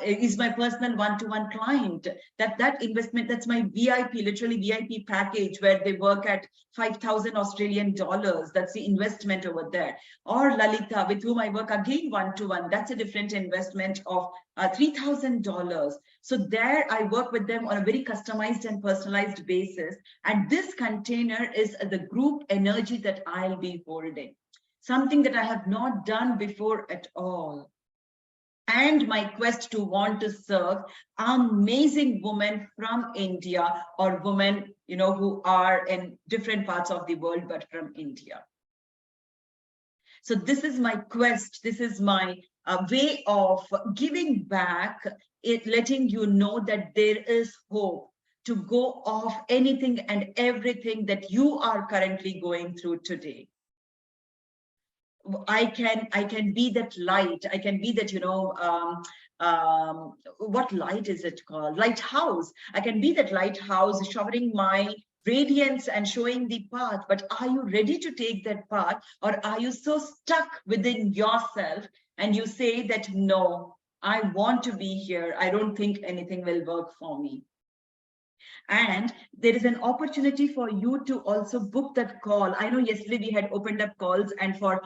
S1: is my personal one-to-one client. That investment, that's my VIP, literally VIP package, where they work at 5,000 Australian dollars. That's the investment over there. Or Lalita, with whom I work again one-to-one, that's a different investment of $3,000. So there I work with them on a very customized and personalized basis. And this container is the group energy that I'll be holding, something that I have not done before at all. And my quest to want to serve amazing women from India, or women, who are in different parts of the world, but from India. So this is my quest. This is my way of giving back, it letting you know that there is hope to go off anything and everything that you are currently going through today. I can be that light. I can be that, what light is it called? Lighthouse. I can be that lighthouse showering my radiance and showing the path. But are you ready to take that path, or are you so stuck within yourself and you say that, no, I want to be here. I don't think anything will work for me. And there is an opportunity for you to also book that call. I know yesterday we had opened up calls, and for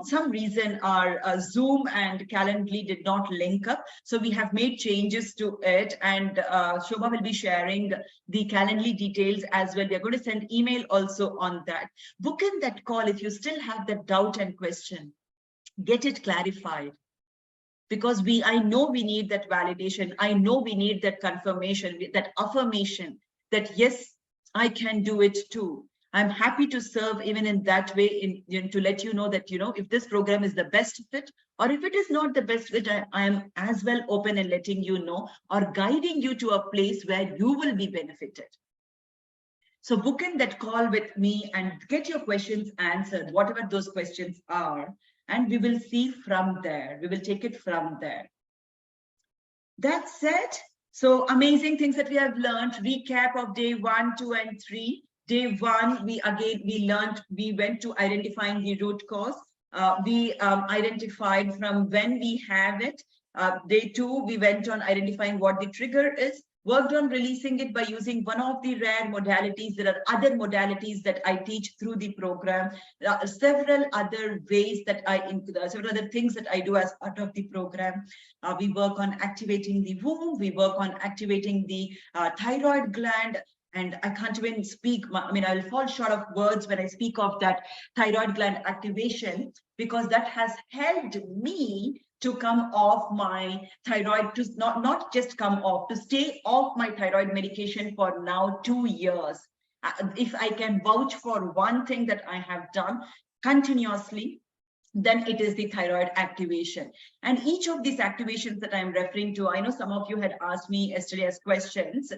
S1: some reason our Zoom and Calendly did not link up. So we have made changes to it, and Shobha will be sharing the Calendly details as well. We are going to send email also on that. Book in that call if you still have that doubt and question. Get it clarified. Because I know we need that validation. I know we need that confirmation, that affirmation that yes, I can do it too. I'm happy to serve even in that way, to let you know that, if this program is the best fit, or if it is not the best fit, I am as well open and letting you know, or guiding you to a place where you will be benefited. So book in that call with me and get your questions answered, whatever those questions are. And we will see from there. We will take it from there. That said, so amazing things that we have learned. Recap of day 1, 2, and 3. Day 1, we went to identifying the root cause. We identified from when we have it. Day 2, we went on identifying what the trigger is. Worked on releasing it by using one of the rare modalities. There are other modalities that I teach through the program. Several other ways that several other things that I do as part of the program. We work on activating the womb. We work on activating the thyroid gland. And I can't even speak. I'll fall short of words when I speak of that thyroid gland activation, because that has helped me to come off my thyroid, to not just come off, to stay off my thyroid medication for now 2 years. If I can vouch for one thing that I have done continuously, then it is the thyroid activation. And each of these activations that I'm referring to, I know some of you had asked me yesterday as questions.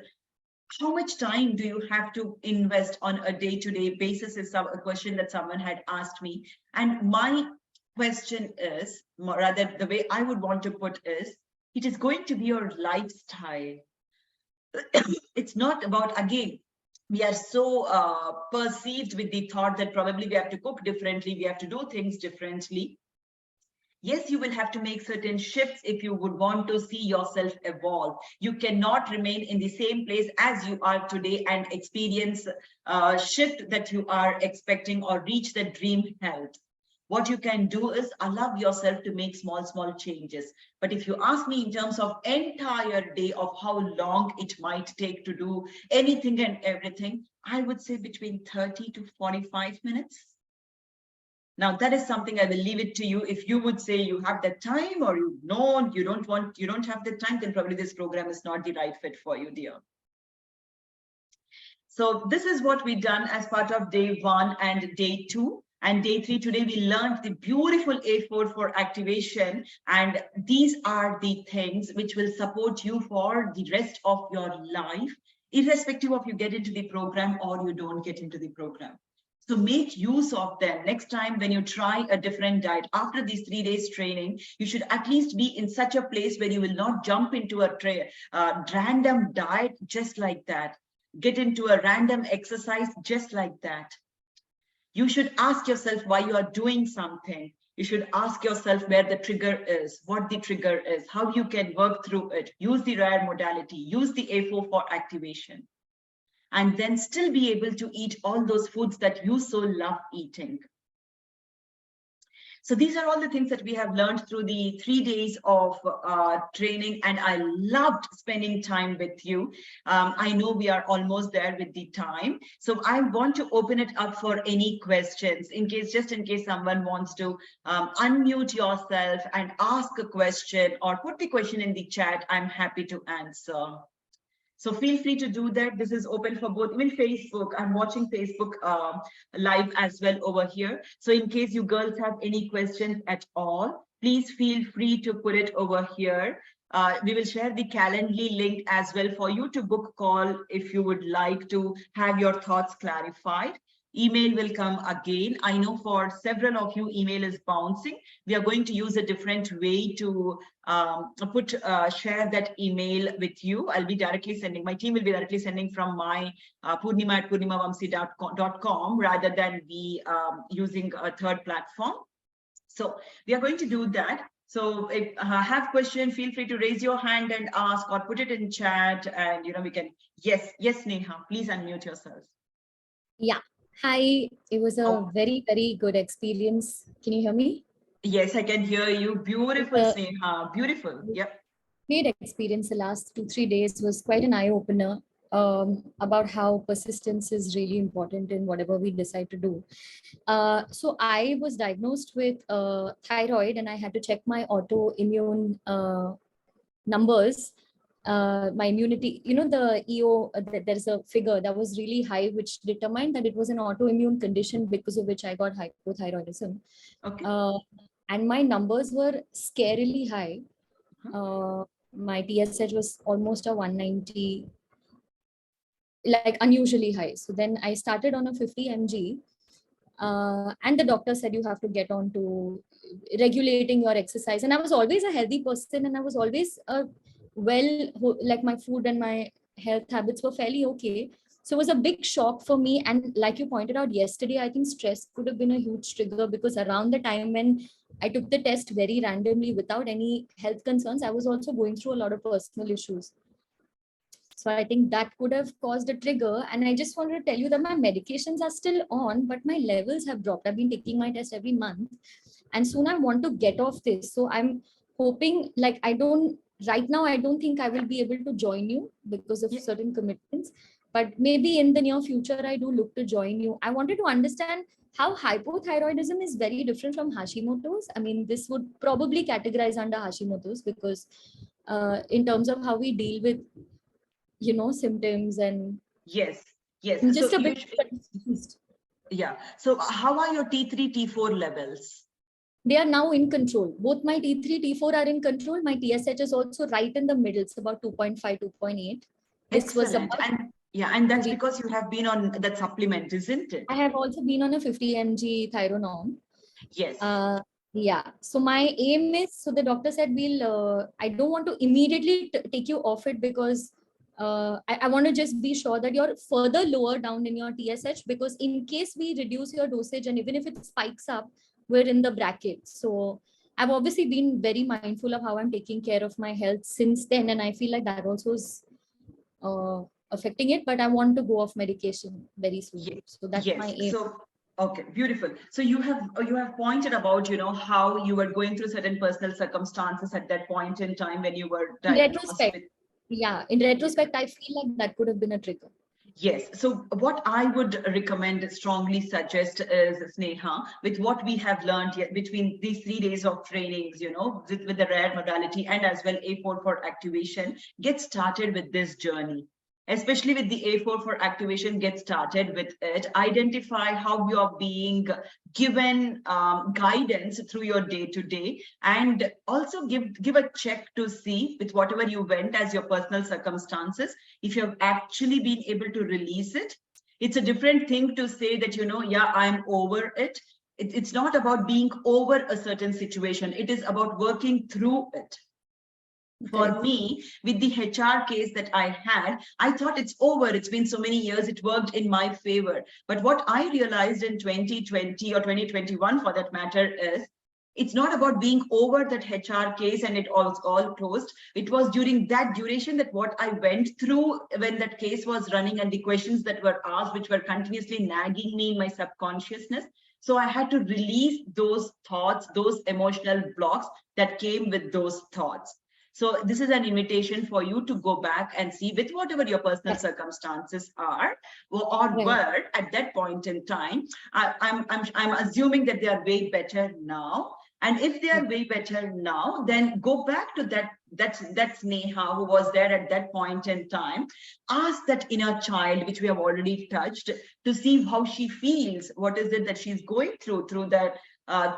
S1: How much time do you have to invest on a day-to-day basis is a question that someone had asked me. And my question is, rather the way I would want to put is, it is going to be your lifestyle. It's not about, again, we are so perceived with the thought that probably we have to cook differently, we have to do things differently. Yes, you will have to make certain shifts if you would want to see yourself evolve. You cannot remain in the same place as you are today and experience a shift that you are expecting or reach the dream health. What you can do is allow yourself to make small changes. But if you ask me in terms of entire day of how long it might take to do anything and everything, I would say between 30 to 45 minutes. Now, that is something I will leave it to you. If you would say you have that time, or you don't have the time, then probably this program is not the right fit for you, dear. So this is what we done as part of day 1 and day 2. And day 3, today we learned the beautiful A4 for activation. And these are the things which will support you for the rest of your life, irrespective of you get into the program or you don't get into the program. So make use of them. Next time when you try a different diet, after these 3 days training, you should at least be in such a place where you will not jump into a random diet just like that. Get into a random exercise just like that. You should ask yourself why you are doing something. You should ask yourself where the trigger is, what the trigger is, how you can work through it. Use the rare modality, use the A4 for activation. And then still be able to eat all those foods that you so love eating. So these are all the things that we have learned through the 3 days of training, and I loved spending time with you. I know we are almost there with the time. So I want to open it up for any questions, just in case someone wants to unmute yourself and ask a question or put the question in the chat. I'm happy to answer. So feel free to do that. This is open for both, even Facebook. I'm watching Facebook live as well over here. So in case you girls have any questions at all, please feel free to put it over here. We will share the Calendly link as well for you to book call if you would like to have your thoughts clarified. Email will come again. I know for several of you, email is bouncing. We are going to use a different way to share that email with you. I'll be directly sending, my team will be directly sending from my purnima@purnimavamsi.com rather than be using a third platform. So we are going to do that. So if have question, feel free to raise your hand and ask or put it in chat, and we can. Yes, Neha, please unmute yourself.
S4: Yeah. Hi. It was a very, very good experience. Can you hear me?
S1: Yes, I can hear you. Beautiful, Neha. Beautiful. Yep.
S4: Great experience. The last 2-3 days was quite an eye-opener about how persistence is really important in whatever we decide to do. So I was diagnosed with thyroid, and I had to check my autoimmune numbers. My immunity, the EO, there's a figure that was really high, which determined that it was an autoimmune condition because of which I got hypothyroidism.
S1: Okay.
S4: And my numbers were scarily high. My TSH was almost a 190, like unusually high. So then I started on a 50 mg. And the doctor said you have to get on to regulating your exercise. And I was always a healthy person, and I was always like my food and my health habits were fairly okay. So it was a big shock for me. And like you pointed out yesterday, I think stress could have been a huge trigger, because around the time when I took the test very randomly without any health concerns, I was also going through a lot of personal issues. So I think that could have caused a trigger. And I just wanted to tell you that my medications are still on, but my levels have dropped. I've been taking my test every month, and soon I want to get off this. So I'm hoping, like, right now, I don't think I will be able to join you because of certain commitments, but maybe in the near future, I do look to join you. I wanted to understand how hypothyroidism is very different from Hashimoto's. I mean, this would probably categorize under Hashimoto's, because in terms of how we deal with symptoms and
S1: yes
S4: I'm just
S1: so
S4: a bit confused.
S1: Yeah, so how are your T3 T4 levels?
S4: They are now in control. Both my T3 T4 are in control. My TSH is also right in the middle. It's about 2.5 2.8. This was
S1: Excellent. And that's because you have been on that supplement, isn't it?
S4: I have also been on a 50 mg Thyronorm.
S1: Yes.
S4: Yeah. So my aim is, so the doctor said, I don't want to immediately take you off it, because I want to just be sure that you're further lower down in your TSH, because in case we reduce your dosage and even if it spikes up, we're in the bracket. So I've obviously been very mindful of how I'm taking care of my health since then, and I feel like that also is affecting it, but I want to go off medication very soon.
S1: Yes.
S4: So that's my aim.
S1: So okay, beautiful. So you have pointed about how you were going through certain personal circumstances at that point in time when you were diagnosed with.
S4: Yeah, in retrospect, I feel like that could have been a trigger.
S1: Yes. So what I would recommend, strongly suggest is, Sneha, with what we have learned between these 3 days of trainings, with the rare modality and as well A4 for activation, get started with this journey. Especially with the A4 for activation, get started with it. Identify how you are being given guidance through your day-to-day, and also give a check to see, with whatever you went as your personal circumstances, if you have actually been able to release it. It's a different thing to say that, I'm over it. It's not about being over a certain situation. It is about working through it. For me, with the HR case that I had, I thought it's over. It's been so many years. It worked in my favor. But what I realized in 2020 or 2021, for that matter, is it's not about being over that HR case and it was all closed. It was during that duration that what I went through when that case was running, and the questions that were asked, which were continuously nagging me in my subconsciousness. So I had to release those thoughts, those emotional blocks that came with those thoughts. So this is an invitation for you to go back and see, with whatever your personal circumstances are or were at that point in time. I'm assuming that they are way better now. And if they are way better now, then go back to that's Neha who was there at that point in time. Ask that inner child, which we have already touched, to see how she feels. What is it that she's going through that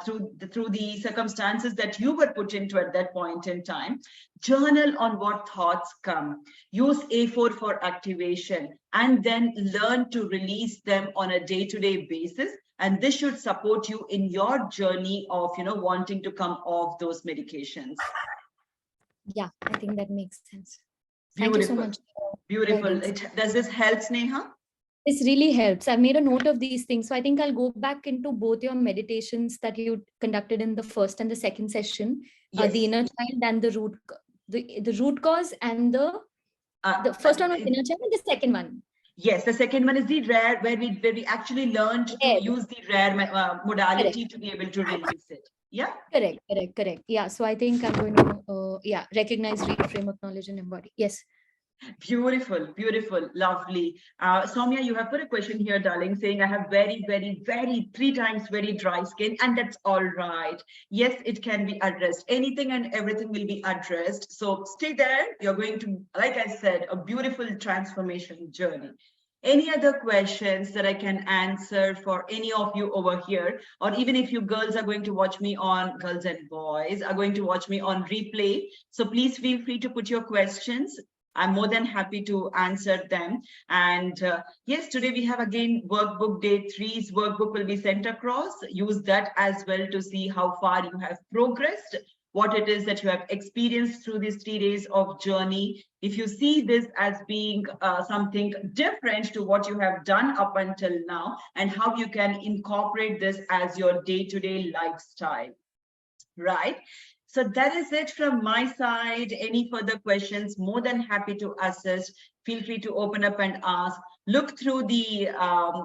S1: through the circumstances that you were put into at that point in time. Journal on what thoughts come. Use A4 for activation, and then learn to release them on a day-to-day basis. And this should support you in your journey of, wanting to come off those medications.
S4: Yeah, I think that makes sense.
S1: Beautiful.
S4: Thank you so much.
S1: Beautiful. Does this help, Sneha?
S4: This really helps. I've made a note of these things. So I think I'll go back into both your meditations that you conducted in the first and the second session,
S1: Yes.
S4: The inner child and the root cause, and the first one was inner child and the second one.
S1: Yes, the second one is the rare, where we actually learned to use the rare modality to be able to release it. Yeah. Correct.
S4: Yeah. So I think I'm going to recognize, reframe, acknowledge, and embody. Yes.
S1: Beautiful, beautiful, lovely. Soumya, you have put a question here, darling, saying I have very, very, very 3 times very dry skin, and that's all right. Yes, it can be addressed. Anything and everything will be addressed. So stay there. You're going to, like I said, a beautiful transformation journey. Any other questions that I can answer for any of you over here, or even if you girls are going to watch me on, girls and boys are going to watch me on replay. So please feel free to put your questions. I'm more than happy to answer them. And yes, today we have again workbook day 3's workbook will be sent across. Use that as well to see how far you have progressed, what it is that you have experienced through these 3 days of journey. If you see this as being something different to what you have done up until now, and how you can incorporate this as your day-to-day lifestyle, right? So that is it from my side. Any further questions, more than happy to assist. Feel free to open up and ask. Look through the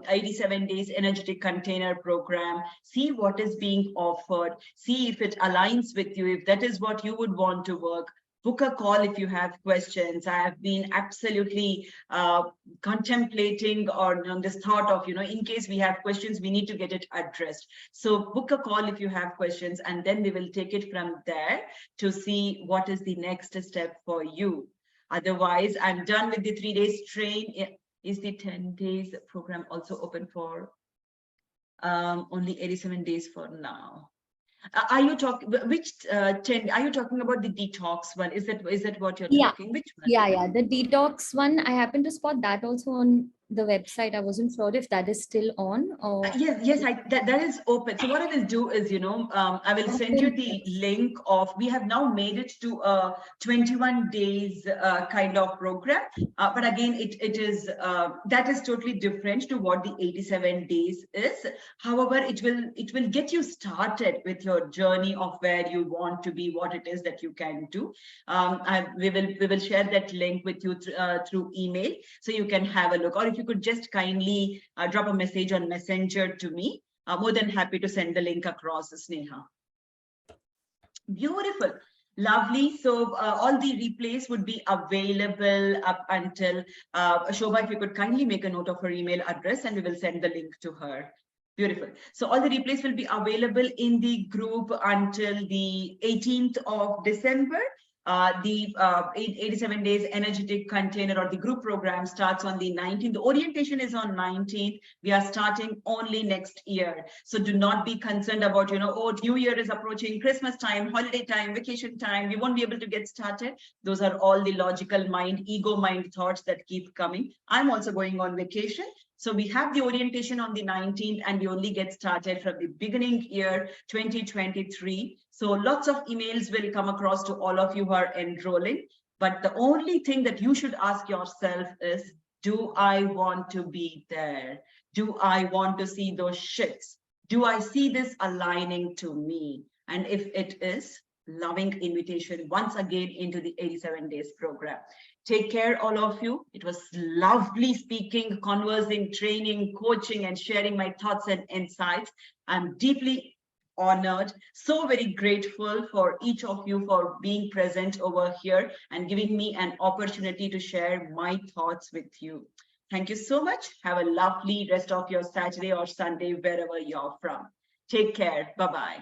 S1: 87 days energetic container program, see what is being offered, see if it aligns with you, if that is what you would want to work. Book a call if you have questions. I have been absolutely contemplating on this thought of, in case we have questions, we need to get it addressed. So book a call if you have questions, and then we will take it from there to see what is the next step for you. Otherwise, I'm done with the 3 days train. Is the 10 days program also open for only 87 days for now? Are you talking which 10? Are you talking about the detox one? Is that what you're talking? Which one?
S4: Yeah. The detox one, I happened to spot that also on the website. I wasn't sure if that is still on or
S1: yes, that is open. So what I will do is, I will send you the link of, we have now made it to a 21 days kind of program. But again, it is that is totally different to what the 87 days is. However, it will get you started with your journey of where you want to be, what it is that you can do. We will share that link with you through email, so you can have a look. Or if you could just kindly drop a message on Messenger to me, more than happy to send the link across, Sneha. Beautiful. Lovely. So all the replays would be available up until Shobha, if you could kindly make a note of her email address, and we will send the link to her. Beautiful. So all the replays will be available in the group until the 18th of December. The 87 days energetic container or the group program starts on the 19th. The orientation is on 19th. We are starting only next year. So do not be concerned about, oh, New Year is approaching, Christmas time, holiday time, vacation time, we won't be able to get started. Those are all the logical mind, ego mind thoughts that keep coming. I'm also going on vacation. So we have the orientation on the 19th, and we only get started from the beginning year 2023. So lots of emails will come across to all of you who are enrolling. But the only thing that you should ask yourself is, do I want to be there? Do I want to see those shifts? Do I see this aligning to me? And if it is, loving invitation once again into the 87 days program. Take care, all of you. It was lovely speaking, conversing, training, coaching, and sharing my thoughts and insights. I'm deeply honored, so very grateful for each of you for being present over here and giving me an opportunity to share my thoughts with you. Thank you so much. Have a lovely rest of your Saturday or Sunday, wherever you're from. Take care. Bye-bye.